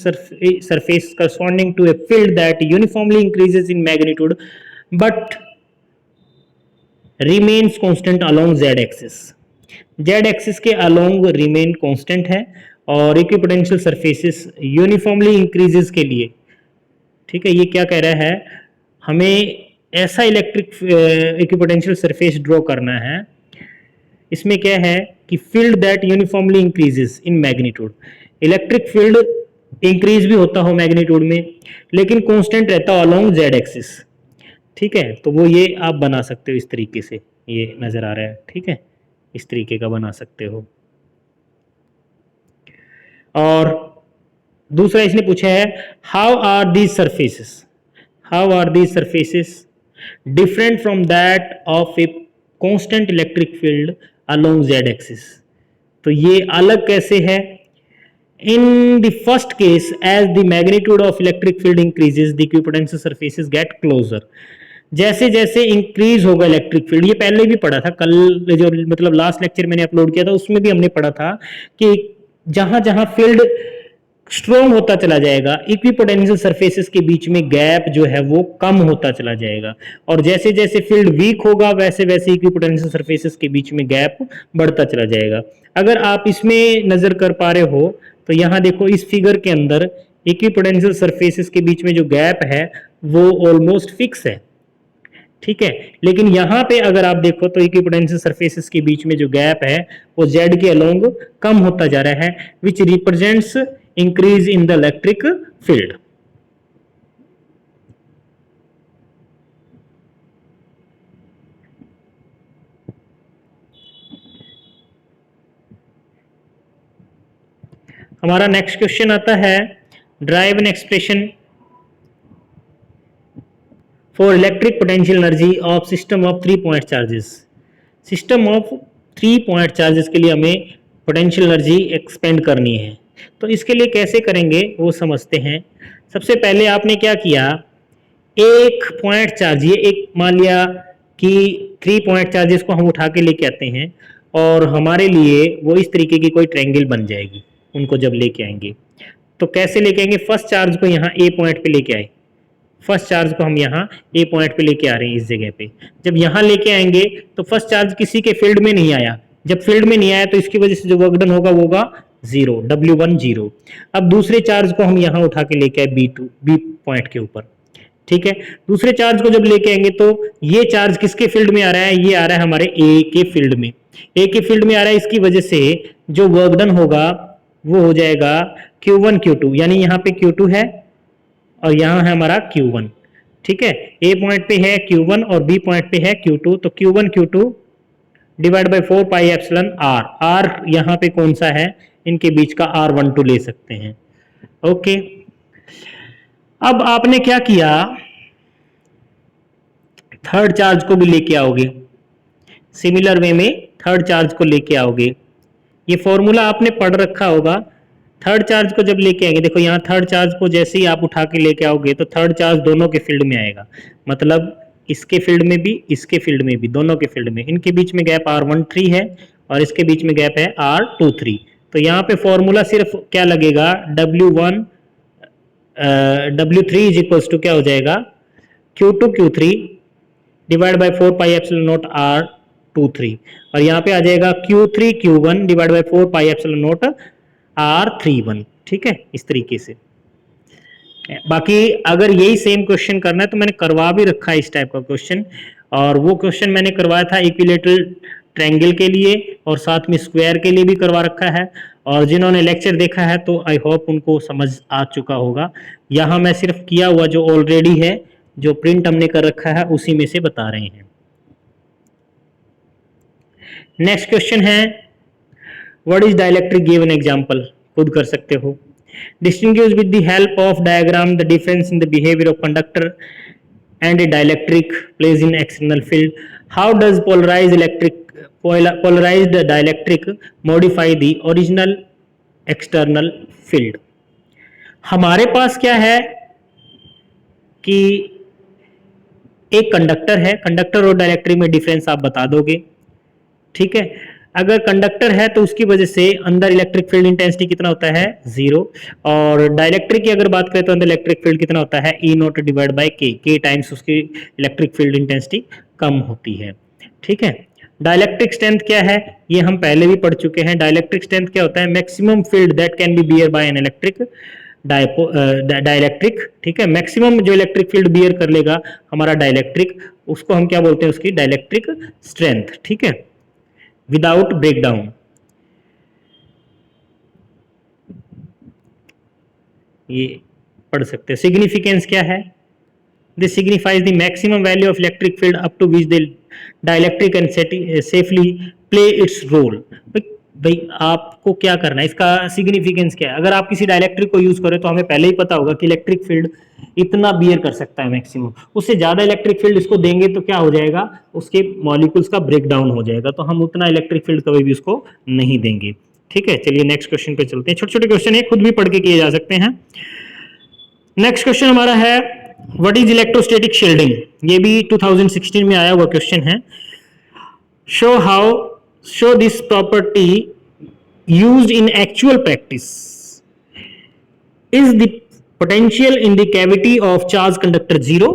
surface corresponding to a field that uniformly increases in magnitude but remains constant along z axis, z axis के अलोंग रिमेन कांस्टेंट है और इक्विपोटेंशियल सरफेसेस यूनिफॉर्मली इंक्रीजेस के लिए, ठीक है। ये क्या कह रहा है, हमें ऐसा इलेक्ट्रिक इक्विपोटेंशियल सरफेस ड्रॉ करना है, इसमें क्या है कि field that uniformly increases in magnitude, electric field increase भी होता हो मैग्नीट्यूड में लेकिन कांस्टेंट रहता हो अलोंग z एक्सिस, ठीक है। तो वो ये आप बना सकते हो इस तरीके से, ये नजर आ रहा है, ठीक है, इस तरीके का बना सकते हो। और दूसरा इसने पूछा है how are these surfaces different from that of a constant electric field along z axis, तो ये अलग कैसे है। In the first case as the magnitude of electric field increases the equipotential surfaces get closer, जैसे जैसे increase होगा electric field, ये पहले भी पढ़ा था, कल जो मतलब लास्ट लेक्चर मैंने अपलोड किया था उसमें भी हमने पढ़ा था कि जहां जहां फील्ड स्ट्रॉन्ग होता चला जाएगा इक्विपोटेंशियल सरफेसेस के बीच में गैप जो है वो कम होता चला जाएगा, और जैसे जैसे फील्ड वीक होगा वैसे वैसे इक्विपोटेंशियल सरफेसेस के बीच में गैप बढ़ता चला जाएगा। अगर आप इसमें नजर कर पा रहे हो तो यहां देखो, इस फिगर के अंदर इक्विपोटेंशियल सरफेसेस के बीच में जो गैप है वो ऑलमोस्ट फिक्स है, ठीक है। लेकिन यहाँ पे अगर आप देखो तो इक्विपोटेंशियल सरफेसेस के बीच में जो गैप है वो जेड के अलोंग कम होता जा रहा है, विच represents increase in the electric field. हमारा नेक्स्ट क्वेश्चन आता है, drive an expression for electric potential energy of system of 3 point charges. System of 3 point charges के लिए हमें पोटेंशियल एनर्जी एक्सपेंड करनी है। तो इसके लिए कैसे करेंगे वो समझते हैं। सबसे पहले आपने क्या किया, एक पॉइंट चार्ज, ये एक मान लिया कि 3 पॉइंट चार्जेस को हम उठा के लेके आते हैं और हमारे लिए वो इस तरीके की कोई ट्रायंगल बन जाएगी उनको जब लेके आएंगे। तो कैसे लेके आएंगे, फर्स्ट चार्ज को यहाँ ए पॉइंट पे लेके आए, फर्स्ट चार्ज को हम यहाँ ए पॉइंट पे लेके आ रहे हैं इस जगह पे। जब यहाँ लेके आएंगे तो फर्स्ट चार्ज किसी के फील्ड में नहीं आया, जब फील्ड में नहीं आया तो इसकी वजह से जो वर्क डन होगा वो होगा 0, W1 0। अब दूसरे चार्ज को हम यहाँ उठा के लेके आए B2, बी पॉइंट के ऊपर, ठीक है। दूसरे चार्ज को जब लेके आएंगे तो ये चार्ज किसके फील्ड में आ रहा है, ये आ रहा है हमारे ए के फील्ड में, ए के फील्ड में आ रहा है। इसकी वजह से जो वर्क डन होगा वो हो जाएगा Q1 Q2, यानी यहाँ पे Q2 है और यहाँ है हमारा Q1, ठीक है। ए पॉइंट पे है Q1 और बी पॉइंट पे है Q2, तो Q1 Q2 divide by 4 pi epsilon R. R यहाँ पे कौन सा है, इनके बीच का R12 ले सकते हैं, ओके। अब आपने क्या किया, थर्ड चार्ज को भी लेके आओगे, सिमिलर वे में थर्ड चार्ज को लेके आओगे। ये फॉर्मूला आपने पढ़ रखा होगा। थर्ड चार्ज को जब लेके आएंगे, देखो यहाँ थर्ड चार्ज को जैसे ही आप उठा के लेके आओगे तो थर्ड चार्ज दोनों के फील्ड में आएगा, मतलब इसके फील्ड में भी इसके फील्ड में भी, दोनों के फील्ड में। इनके बीच में गैप R13 है और इसके बीच में गैप है R23। तो यहाँ पे फॉर्मूला सिर्फ क्या लगेगा, W3 इज इक्वल्स टू क्या हो जाएगा, Q2 Q3 divide by 4 pi epsilon not R23, और यहाँ पे आ जाएगा Q3 Q1 divide by 4 pi epsilon not R31, ठीक है, इस तरीके से। बाकी अगर यही सेम क्वेश्चन करना है तो मैंने करवा भी रखा है इस टाइप का क्वेश्चन, और वो क्वेश्चन मैंने करवाया था इक्विलेटरल ट्रायंगल के लिए और साथ में स्क्वायर के लिए भी करवा रखा है। और जिन्होंने लेक्चर देखा है तो आई होप उनको समझ आ चुका होगा। यहाँ मैं सिर्फ किया हुआ जो ऑलरेडी है, जो प्रिंट हमने कर रखा है, उसी में से बता रहे हैं। नेक्स्ट क्वेश्चन है, what is dielectric, give an example, खुद कर सकते हो। Distinguish with the help of diagram the difference in the behavior of conductor and a dielectric placed in external field. How does polarized dielectric modify the original external field? हमारे पास क्या है कि एक conductor है, कंडक्टर और dielectric में difference आप बता दोगे, ठीक है। अगर कंडक्टर है तो उसकी वजह से अंदर इलेक्ट्रिक फील्ड इंटेंसिटी कितना होता है, 0, और डाइलेक्ट्रिक की अगर बात करें तो अंदर इलेक्ट्रिक फील्ड कितना होता है, E नॉट डिवाइड बाय के टाइम्स उसकी इलेक्ट्रिक फील्ड इंटेंसिटी कम होती है, ठीक है। डाइलेक्ट्रिक स्ट्रेंथ क्या है, ये हम पहले भी पढ़ चुके हैं। डाइलेक्ट्रिक स्ट्रेंथ क्या होता है, maximum field that can be bear by an electric dielectric, ठीक है। मैक्सिमम जो इलेक्ट्रिक फील्ड बियर कर लेगा हमारा डाइलेक्ट्रिक, उसको हम क्या बोलते हैं, उसकी डाइलेक्ट्रिक स्ट्रेंथ, ठीक है, विदाउट ब्रेकडाउन। ये पढ़ सकते हैं। सिग्निफिकेंस क्या है, this signifies the maximum value of electric field up to which the dielectric and safely play its role. भाई आपको क्या करना है, इसका सिग्निफिकेंस क्या है। अगर आप किसी डाइलेक्ट्रिक को यूज करें तो हमें पहले ही पता होगा कि इलेक्ट्रिक फील्ड इतना बियर कर सकता है मैक्सिमम, उससे ज्यादा इलेक्ट्रिक फील्ड इसको देंगे तो क्या हो जाएगा, उसके मॉलिक्यूल्स का ब्रेकडाउन हो जाएगा, तो हम उतना इलेक्ट्रिक फील्ड कभी भी उसको नहीं देंगे, ठीक है। चलिए नेक्स्ट क्वेश्चन पे चलते हैं। छोटे छोटे क्वेश्चन है, खुद भी पढ़ के किए जा सकते हैं। नेक्स्ट क्वेश्चन हमारा है, व्हाट इज इलेक्ट्रोस्टैटिक शील्डिंग। ये भी 2016 में आया हुआ क्वेश्चन है। show this property used in actual practice. Is the potential in the cavity of charged conductor 0?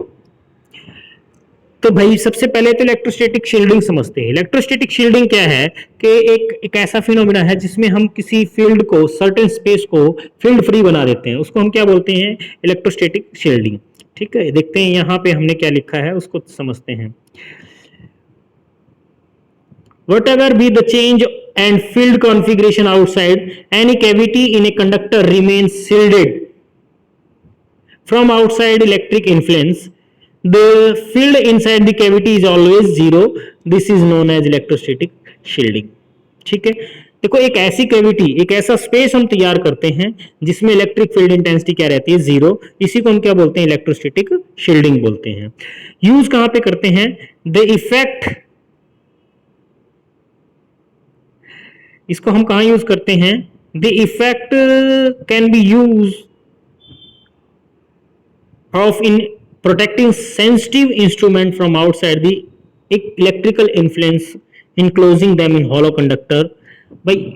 तो भाई सबसे पहले तो इलेक्ट्रोस्टैटिक शील्डिंग समझते हैं। इलेक्ट्रोस्टैटिक शील्डिंग क्या है कि एक ऐसा फिनोमेना है जिसमें हम किसी फील्ड को, सर्टेन स्पेस को फील्ड फ्री बना देते हैं, उसको हम क्या बोलते हैं, इलेक्ट्रोस्टैटिक शील्डिंग, ठीक है, देखते हैं यहाँ पे हमने क्या लिखा है, उसको समझते हैं। Whatever be the change and field configuration outside, any cavity in a conductor remains shielded from outside electric influence. The field inside the cavity is always zero. This is known as electrostatic shielding. ठीक है, देखो एक ऐसी cavity, एक ऐसा space हम तैयार करते हैं जिसमें इलेक्ट्रिक फील्ड इंटेंसिटी क्या रहती है, जीरो। इसी को हम क्या बोलते हैं, इलेक्ट्रोस्टैटिक शील्डिंग बोलते हैं। यूज कहां पे करते हैं, द इफेक्ट, इसको हम कहां यूज करते हैं, the effect can be use of in protecting sensitive instrument from outside the electrical influence enclosing them in hollow conductor. भाई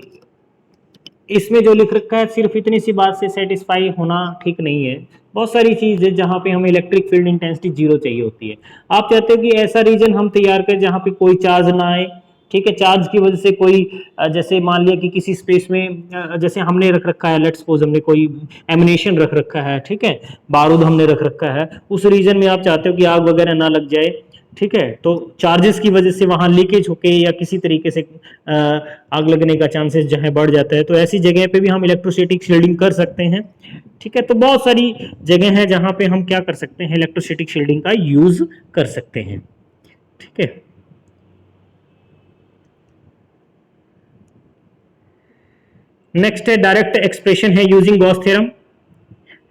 इसमें जो लिख रखा है सिर्फ इतनी सी बात से सेटिस्फाई होना ठीक नहीं है। बहुत सारी चीज है जहां पे हमें इलेक्ट्रिक फील्ड इंटेंसिटी जीरो चाहिए होती है। आप चाहते हो कि ऐसा रीजन हम तैयार करें जहां पे कोई चार्ज ना आए, ठीक है, चार्ज की वजह से कोई, जैसे मान लिया कि किसी स्पेस में, जैसे हमने रख रखा है, लेट्स सपोज हमने कोई एमिनेशन रख रखा है, ठीक है, बारूद हमने रख रखा है, उस रीजन में आप चाहते हो कि आग वगैरह ना लग जाए, ठीक है, तो चार्जेस की वजह से वहां लीकेज होके या किसी तरीके से आग लगने का चांसेस जो है बढ़ जाता है, तो ऐसी जगह पे भी हम इलेक्ट्रोस्टैटिक शील्डिंग कर सकते हैं। ठीक है, तो बहुत सारी जगह है जहां पे हम क्या कर सकते हैं, इलेक्ट्रोस्टैटिक शील्डिंग का यूज कर सकते हैं। ठीक है, नेक्स्ट है डायरेक्ट एक्सप्रेशन है using Gauss theorem,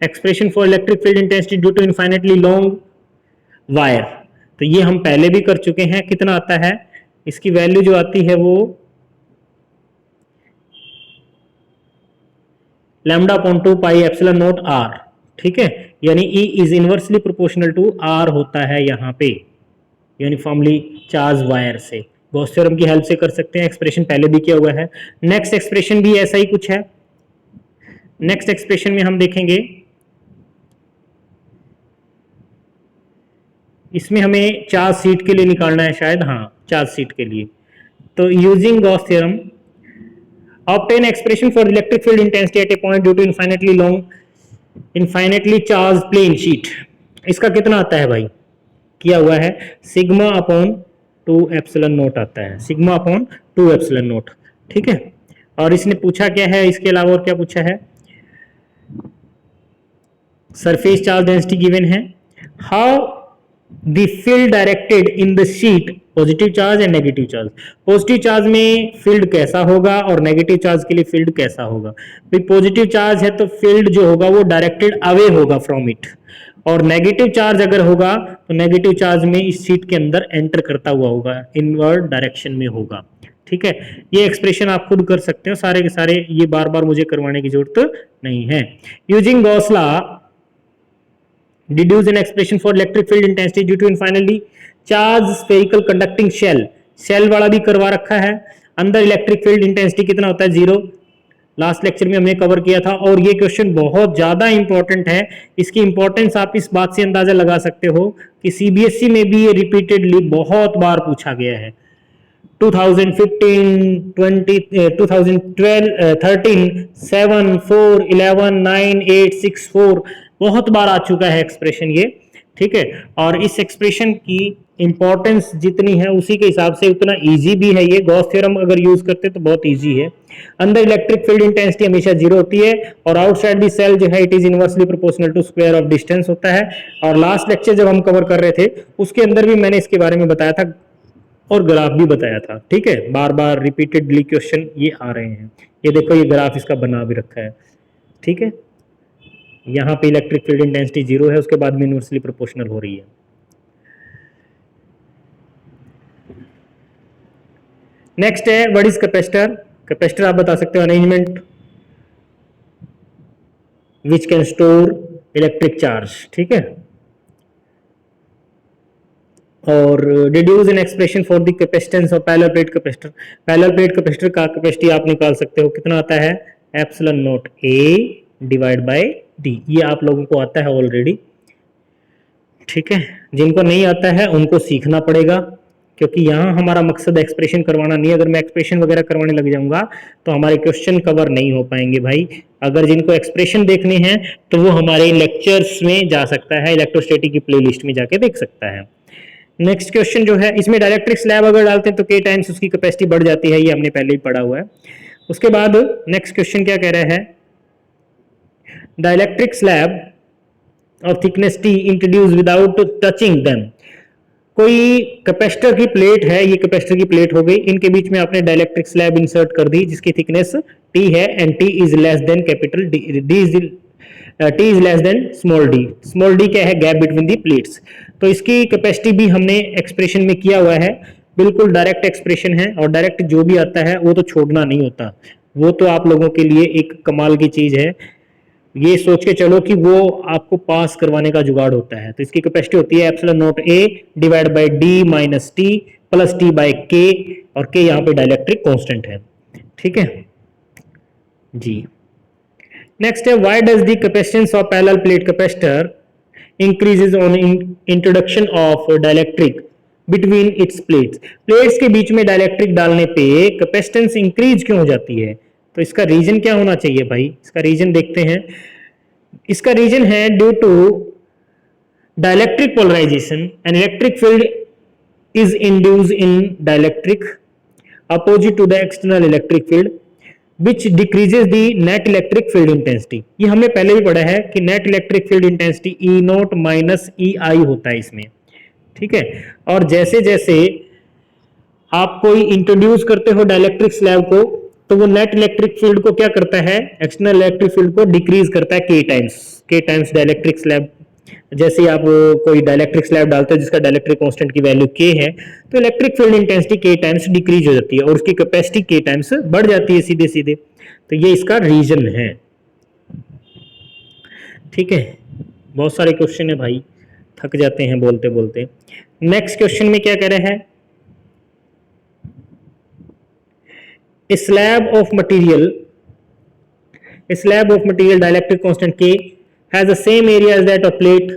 expression for electric field intensity due to infinitely long wire. तो ये हम पहले भी कर चुके हैं। कितना आता है, इसकी वैल्यू जो आती है वो lambda upon 2 pi epsilon nought R. ठीक है, यानी E is inversely proportional to R होता है यहाँ पे यूनिफॉर्मली चार्ज वायर से। गॉस थ्योरम की हेल्प से कर सकते हैं, एक्सप्रेशन पहले भी किया हुआ है। नेक्स्ट एक्सप्रेशन भी ऐसा ही कुछ है। नेक्स्ट एक्सप्रेशन में हम देखेंगे, इसमें हमें चार्ज सीट के लिए निकालना है शायद, हाँ चार्ज सीट के लिए। तो using Gauss theorem obtain expression for electric field intensity at a point due to infinitely charged plane sheet। इसका कितना आता है भाई, किया हुआ है सिग्मा अपॉन 2 एप्सिलॉन नोट आता है, सिग्मा अपॉन 2 एप्सिलॉन नोट। ठीक है, और इसने पूछा क्या है, इसके अलावा और क्या पूछा है, सरफेस चार्ज डेंसिटी गिवन है, how the field directed in the sheet positive charge and negative charge. Positive charge में फील्ड कैसा होगा और नेगेटिव चार्ज के लिए फील्ड कैसा होगा। भाई पॉजिटिव चार्ज है तो फील्ड जो होगा वो डायरेक्टेड अवे होगा फ्रॉम इट, और नेगेटिव चार्ज अगर होगा तो नेगेटिव चार्ज में इस शीट के अंदर एंटर करता हुआ होगा, इनवर्ड डायरेक्शन में होगा। ठीक है, ये एक्सप्रेशन आप खुद कर सकते हो सारे के सारे, ये बार बार मुझे करवाने की जरूरत नहीं है। Using Gauss law deduce an expression for electric field intensity due to infinitely charged spherical conducting shell। Shell वाला भी करवा रखा है। अंदर इलेक्ट्रिक फील्ड इंटेंसिटी कितना होता है, जीरो। लास्ट लेक्चर में हमने कवर किया था, और ये क्वेश्चन बहुत ज्यादा इंपॉर्टेंट है। इसकी इंपॉर्टेंस आप इस बात से अंदाजा लगा सकते हो कि सीबीएसई में भी ये रिपीटेडली बहुत बार पूछा गया है। 2015, 2012, 13, 7, 4, 11, 9, 8, 6, 4 बहुत बार आ चुका है एक्सप्रेशन ये। ठीक है, और इस एक्सप्रेशन की इंपॉर्टेंस जितनी है उसी के हिसाब से उतना इजी भी है ये। गॉस थ्योरम अगर यूज करते तो बहुत इजी है। अंदर इलेक्ट्रिक फील्ड इंटेंसिटी हमेशा जीरो होती है, और आउटसाइड दी सेल जो है it is inversely proportional to square of distance होता है। और लास्ट लेक्चर जब हम कवर कर रहे थे उसके अंदर भी मैंने इसके बारे में बताया था और ग्राफ भी बताया था। ठीक है, बार बार रिपीटेडली क्वेश्चन ये आ रहे हैं। ये देखो, ये ग्राफ इसका बना भी रखा है। ठीक है, यहाँ पे इलेक्ट्रिक फील्ड इंटेंसिटी जीरो है, उसके बाद में इनवर्सली प्रोपोर्शनल हो रही है। नेक्स्ट है व्हाट इज कैपेसिटर। कैपेसिटर आप बता सकते हो arrangement which can store electric charge. ठीक है, और deduce an expression for the capacitance of parallel plate capacitor. Parallel plate capacitor का कैपेसिटी आप निकाल सकते हो, कितना आता है, epsilon not a divide by D. ये आप लोगों को आता है ऑलरेडी। ठीक है, जिनको नहीं आता है उनको सीखना पड़ेगा क्योंकि यहाँ हमारा मकसद एक्सप्रेशन करवाना नहीं है। अगर मैं एक्सप्रेशन वगैरह करवाने लग जाऊंगा तो हमारे क्वेश्चन कवर नहीं हो पाएंगे भाई। अगर जिनको एक्सप्रेशन देखने हैं तो वो हमारे लेक्चर्स में जा सकता है, इलेक्ट्रोस्टैटिक की प्लेलिस्ट में जाके देख सकता है। नेक्स्ट क्वेश्चन जो है, इसमें डाइलेक्ट्रिक स्लैब अगर डालते हैं तो k टाइम्स उसकी कैपेसिटी बढ़ जाती है, ये हमने पहले ही पढ़ा हुआ है। उसके बाद नेक्स्ट क्वेश्चन क्या कह रहा है, dielectric slab of thickness t introduce without touching them. कोई कैपेसिटर की प्लेट है, ये कैपेसिटर की प्लेट हो गई, इनके बीच में आपने डाइलेक्ट्रिक स्लैब इंसर्ट कर दी जिसकी थिकनेस t है and t is less than capital t is less than small d। Small d क्या है, गैप बिटवीन दी प्लेट्स। तो इसकी कैपेसिटी भी हमने एक्सप्रेशन में किया हुआ है, बिल्कुल डायरेक्ट एक्सप्रेशन है, और डायरेक्ट जो भी आता है वो तो छोड़ना नहीं होता, वो तो आप लोगों के लिए एक कमाल की चीज है। ये सोच के चलो कि वो आपको पास करवाने का जुगाड़ होता है। तो इसकी कैपेसिटी होती है epsilon not a divide by d minus t plus t by k, और k यहाँ पे डाइलेक्ट्रिक कांस्टेंट है, ठीक है जी। नेक्स्ट है, why does the capacitance of parallel plate capacitor increases on introduction of dielectric between its plates. Plates के बीच में डाइलेक्ट्रिक डालने पे कैपेसिटेंस इंक्रीज क्यों हो जाती है? तो इसका रीजन क्या होना चाहिए भाई, इसका रीजन देखते हैं। इसका रीजन है due to dielectric polarization and electric field is induced in dielectric opposite to the external electric field which decreases the net electric field intensity। ये हमने पहले भी पढ़ा है कि net electric field intensity E not minus EI होता है इसमें, ठीक है। और जैसे जैसे आप कोई इंट्रोड्यूस करते हो डाइलेक्ट्रिक स्लैब को तो वो नेट इलेक्ट्रिक फील्ड को क्या करता है, एक्सटर्नल इलेक्ट्रिक फील्ड को डिक्रीज करता है k टाइम्स डाइलेक्ट्रिक स्लैब। जैसे आप कोई डाइलेक्ट्रिक स्लैब डालते हो जिसका डाइलेक्ट्रिक कांस्टेंट की वैल्यू k है तो electric field intensity k times decrease हो जाती है और उसकी कैपेसिटी k टाइम्स बढ़ जाती है सीधे सीधे। तो ये इसका रीजन है, ठीक है। बहुत सारे क्वेश्चन है भाई, थक जाते हैं बोलते बोलते। नेक्स्ट क्वेश्चन में क्या कह रहा है, a slab of material dielectric constant K has the same area as that of plate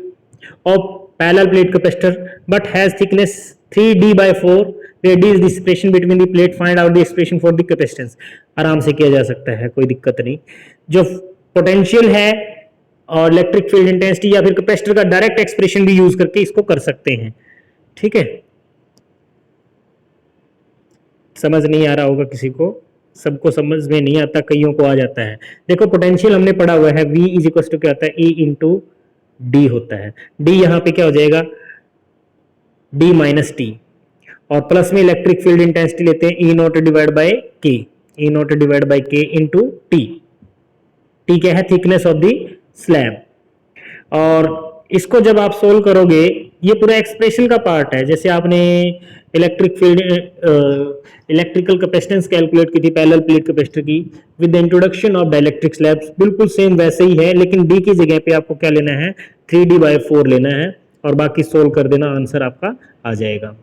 of parallel plate capacitor but has thickness 3d by 4 where d is the separation between the plate, find out the expression for the capacitance। आराम से किया जा सकता है, कोई दिक्कत नहीं। जो पोटेंशियल है और इलेक्ट्रिक फील्ड इंटेंसिटी या फिर कैपेसिटर का डायरेक्ट एक्सप्रेशन भी यूज करके इसको कर सकते हैं, ठीक है। समझ नहीं आ रहा होगा किसी को, सबको समझ में नहीं आता, कईयों को आ जाता है। देखो पोटेंशियल हमने पढ़ा हुआ है, V इज इक्वल टू क्या होता है, E इंटू डी होता है। D यहाँ पे क्या हो जाएगा, D माइनस टी, और प्लस में इलेक्ट्रिक फील्ड इंटेंसिटी लेते हैं E not divide by K, E not divide by K into T. T क्या है, थिकनेस ऑफ द स्लैब। और इसको जब आप सोल्व करोगे, ये पूरा एक्सप्रेशन का पार्ट है। जैसे आपने electric field electrical capacitance calculate की थी पैरेलल प्लेट कैपेसिटर की with the introduction of dielectric slabs, बिल्कुल सेम वैसे ही है, लेकिन डी की जगह पे आपको क्या लेना है, 3d/4 लेना है और बाकी सोल्व कर देना, आंसर आपका आ जाएगा।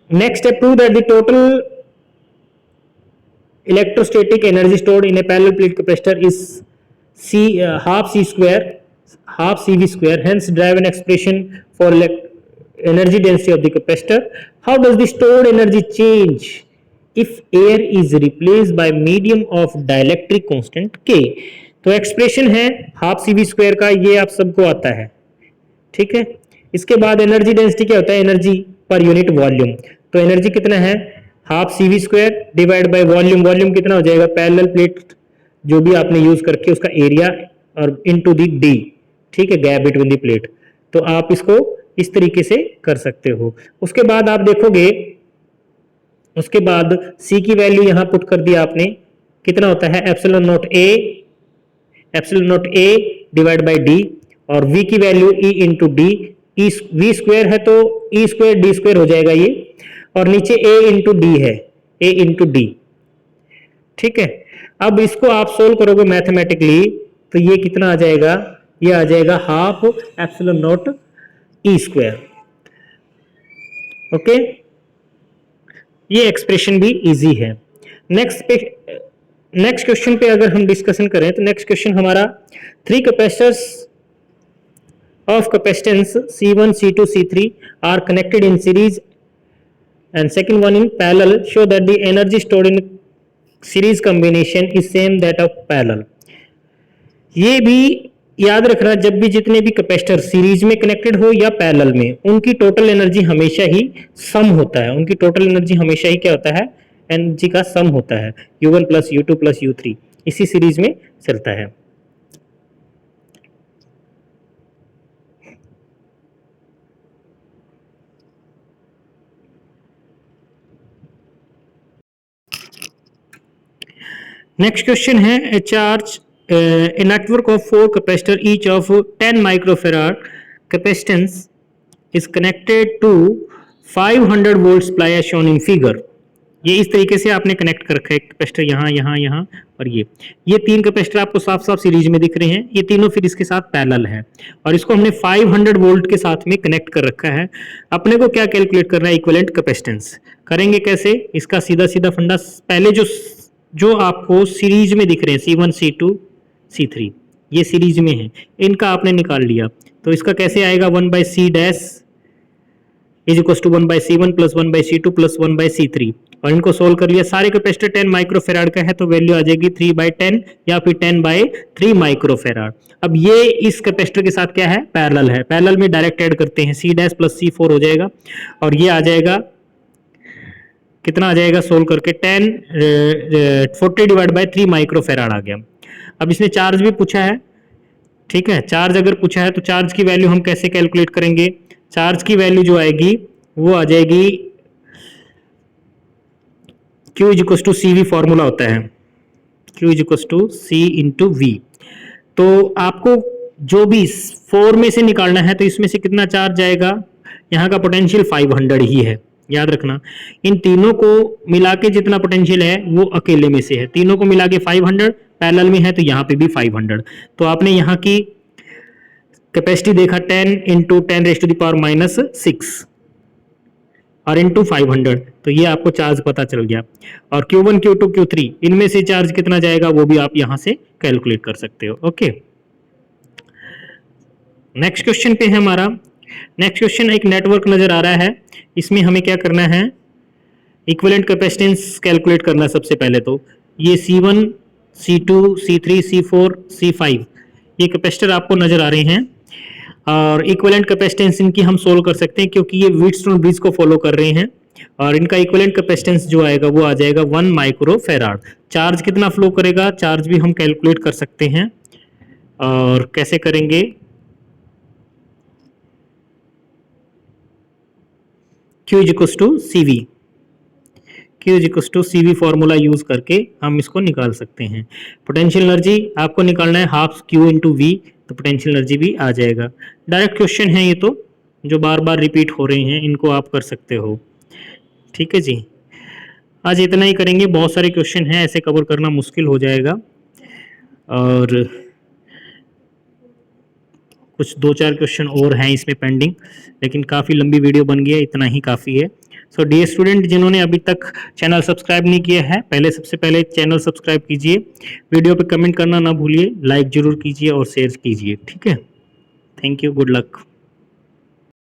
नेक्स्ट है, prove that the total electrostatic energy stored in a parallel plate capacitor is half c square, half cv square, hence derive an expression for energy density of the capacitor। How does the stored energy change if air is replaced by medium of dielectric constant K। तो expression है half cv square का, ये आप सबको आता है, ठीक है। इसके बाद एनर्जी डेंसिटी क्या होता है, एनर्जी पर यूनिट वॉल्यूम। तो एनर्जी कितना है, half cv square divide by volume, volume कितना हो जाएगा, पैरेलल प्लेट जो भी आपने यूज करके उसका एरिया और इनटू दी डी, ठीक है, गैप बिटवीन दी प्लेट। तो आप इसको इस तरीके से कर सकते हो। उसके बाद आप देखोगे, उसके बाद c की वैल्यू यहां पुट कर दिया आपने, कितना होता है epsilon not a divide by d, और v की value e into D, v square है तो e स्क्वायर d स्क्वायर हो जाएगा ये, और नीचे a इंटू डी है, a इंटू डी, ठीक है। अब इसको आप सोल्व करोगे मैथमेटिकली तो ये कितना आ जाएगा, ये आ जाएगा half epsilon not E square, okay. ये एक्सप्रेशन भी इजी है। नेक्स्ट क्वेश्चन पे अगर हम डिस्कशन करें तो नेक्स्ट क्वेश्चन हमारा 3 capacitors of capacitance C1, C2, C3 are connected in series and second one in parallel show that the energy stored in series combination is same that of parallel. ये भी याद रखना, जब भी जितने भी कैपेसिटर सीरीज में कनेक्टेड हो या पैरेलल में, उनकी टोटल एनर्जी हमेशा ही सम होता है, उनकी टोटल एनर्जी हमेशा ही क्या होता है, एनर्जी का सम होता है, U1 plus U2 plus U3 इसी सीरीज में चलता है। नेक्स्ट क्वेश्चन है, ए charge a network of 4 capacitor each of 10 microfarad capacitance is connected to 500 volt supply as shown in figure. ये इस तरीके से आपने कनेक्ट कर रखा है, कैपेसिटर यहाँ यहाँ यहाँ और ये तीन कैपेसिटर आपको साफ साफ सीरीज में दिख रहे हैं, ये तीनों फिर इसके साथ पैरेलल है और इसको हमने 500 वोल्ट के साथ में कनेक्ट कर रखा है। अपने को क्या कैलकुलेट करना है, इक्विवेलेंट कैपेसिटेंस। करेंगे कैसे, इसका सीधा सीधा फंडा, पहले जो आपको सीरीज में दिख रहे हैं C1, C2, C3 ये सीरीज में है, इनका आपने निकाल लिया तो इसका कैसे आएगा, 1/C dash is equal to 1/C1 plus 1/C2 plus 1/C3 और इनको सोल्व कर लिया। सारे कैपेसिटर 10 माइक्रोफेराड का है तो वैल्यू आ जाएगी 3/10 या फिर 10/3 माइक्रोफेराड। अब ये इस कैपेसिटर के साथ क्या है, पैरेलल है, पैरेलल में डायरेक्ट ऐड करते हैं, C डैश प्लस C4 हो जाएगा और ये आ जाएगा, कितना आ जाएगा सोल्व करके, 40/3 माइक्रोफेराड आ गया। अब इसने चार्ज भी पूछा है, ठीक है, चार्ज अगर पूछा है तो चार्ज की वैल्यू हम कैसे कैलकुलेट करेंगे, चार्ज की वैल्यू जो आएगी वो आ जाएगी Q is equal to CV formula होता है, Q is equal to C into V। तो आपको जो भी 4 में से निकालना है तो इसमें से कितना चार्ज जाएगा, यहाँ का पोटेंशियल 500 ही है, याद रखना। इन तीनों को मिला के जितना पोटेंशियल है वो अकेले में से है, तीनों को मिला के 500, पैरेलल में है तो यहाँ पे भी 500। तो आपने यहाँ की कैपेसिटी देखा 10 इंटू 10⁻⁻6 और इंटू 500, तो ये आपको चार्ज पता चल गया। और Q1, Q2, Q3 इनमें से चार्ज कितना जाएगा वो भी आप यहाँ से कैलकुलेट कर सकते हो। ओके, नेक्स्ट क्वेश्चन पे है हमारा। नेक्स्ट क्वेश्चन, एक नेटवर्क नजर आ रहा है, इसमें हमें क्या करना है, इक्विवेलेंट कैपेसिटेंस कैलकुलेट करना है। सबसे पहले तो ये C1, C2, C3, C4, C5 ये कैपेसिटर आपको नजर आ रहे हैं और इक्विवेलेंट कैपेसिटेंस इनकी हम सोल्व कर सकते हैं क्योंकि ये व्हीटस्टोन ब्रिज को फॉलो कर रहे हैं और इनका इक्विवेलेंट कैपेसिटेंस जो आएगा वो आ जाएगा 1 माइक्रोफेराड। चार्ज कितना फ्लो करेगा, चार्ज भी हम कैलकुलेट कर सकते हैं और कैसे करेंगे, Q is equal to CV, Q is equal to CV formula use करके हम इसको निकाल सकते हैं। पोटेंशियल एनर्जी आपको निकालना है हाफ Q इंटू V, तो पोटेंशियल एनर्जी भी आ जाएगा। डायरेक्ट क्वेश्चन है ये तो, जो बार बार रिपीट हो रहे हैं, इनको आप कर सकते हो। ठीक है जी, आज इतना ही करेंगे, बहुत सारे क्वेश्चन हैं, ऐसे कवर करना मुश्किल हो जाएगा और कुछ 2-4 क्वेश्चन और हैं इसमें पेंडिंग, लेकिन काफ़ी लंबी वीडियो बन गई है, इतना ही काफ़ी है। सो डियर स्टूडेंट, जिन्होंने अभी तक चैनल सब्सक्राइब नहीं किया है, सबसे पहले चैनल सब्सक्राइब कीजिए, वीडियो पे कमेंट करना ना भूलिए, लाइक जरूर कीजिए और शेयर कीजिए। ठीक है, थैंक यू, गुड लक।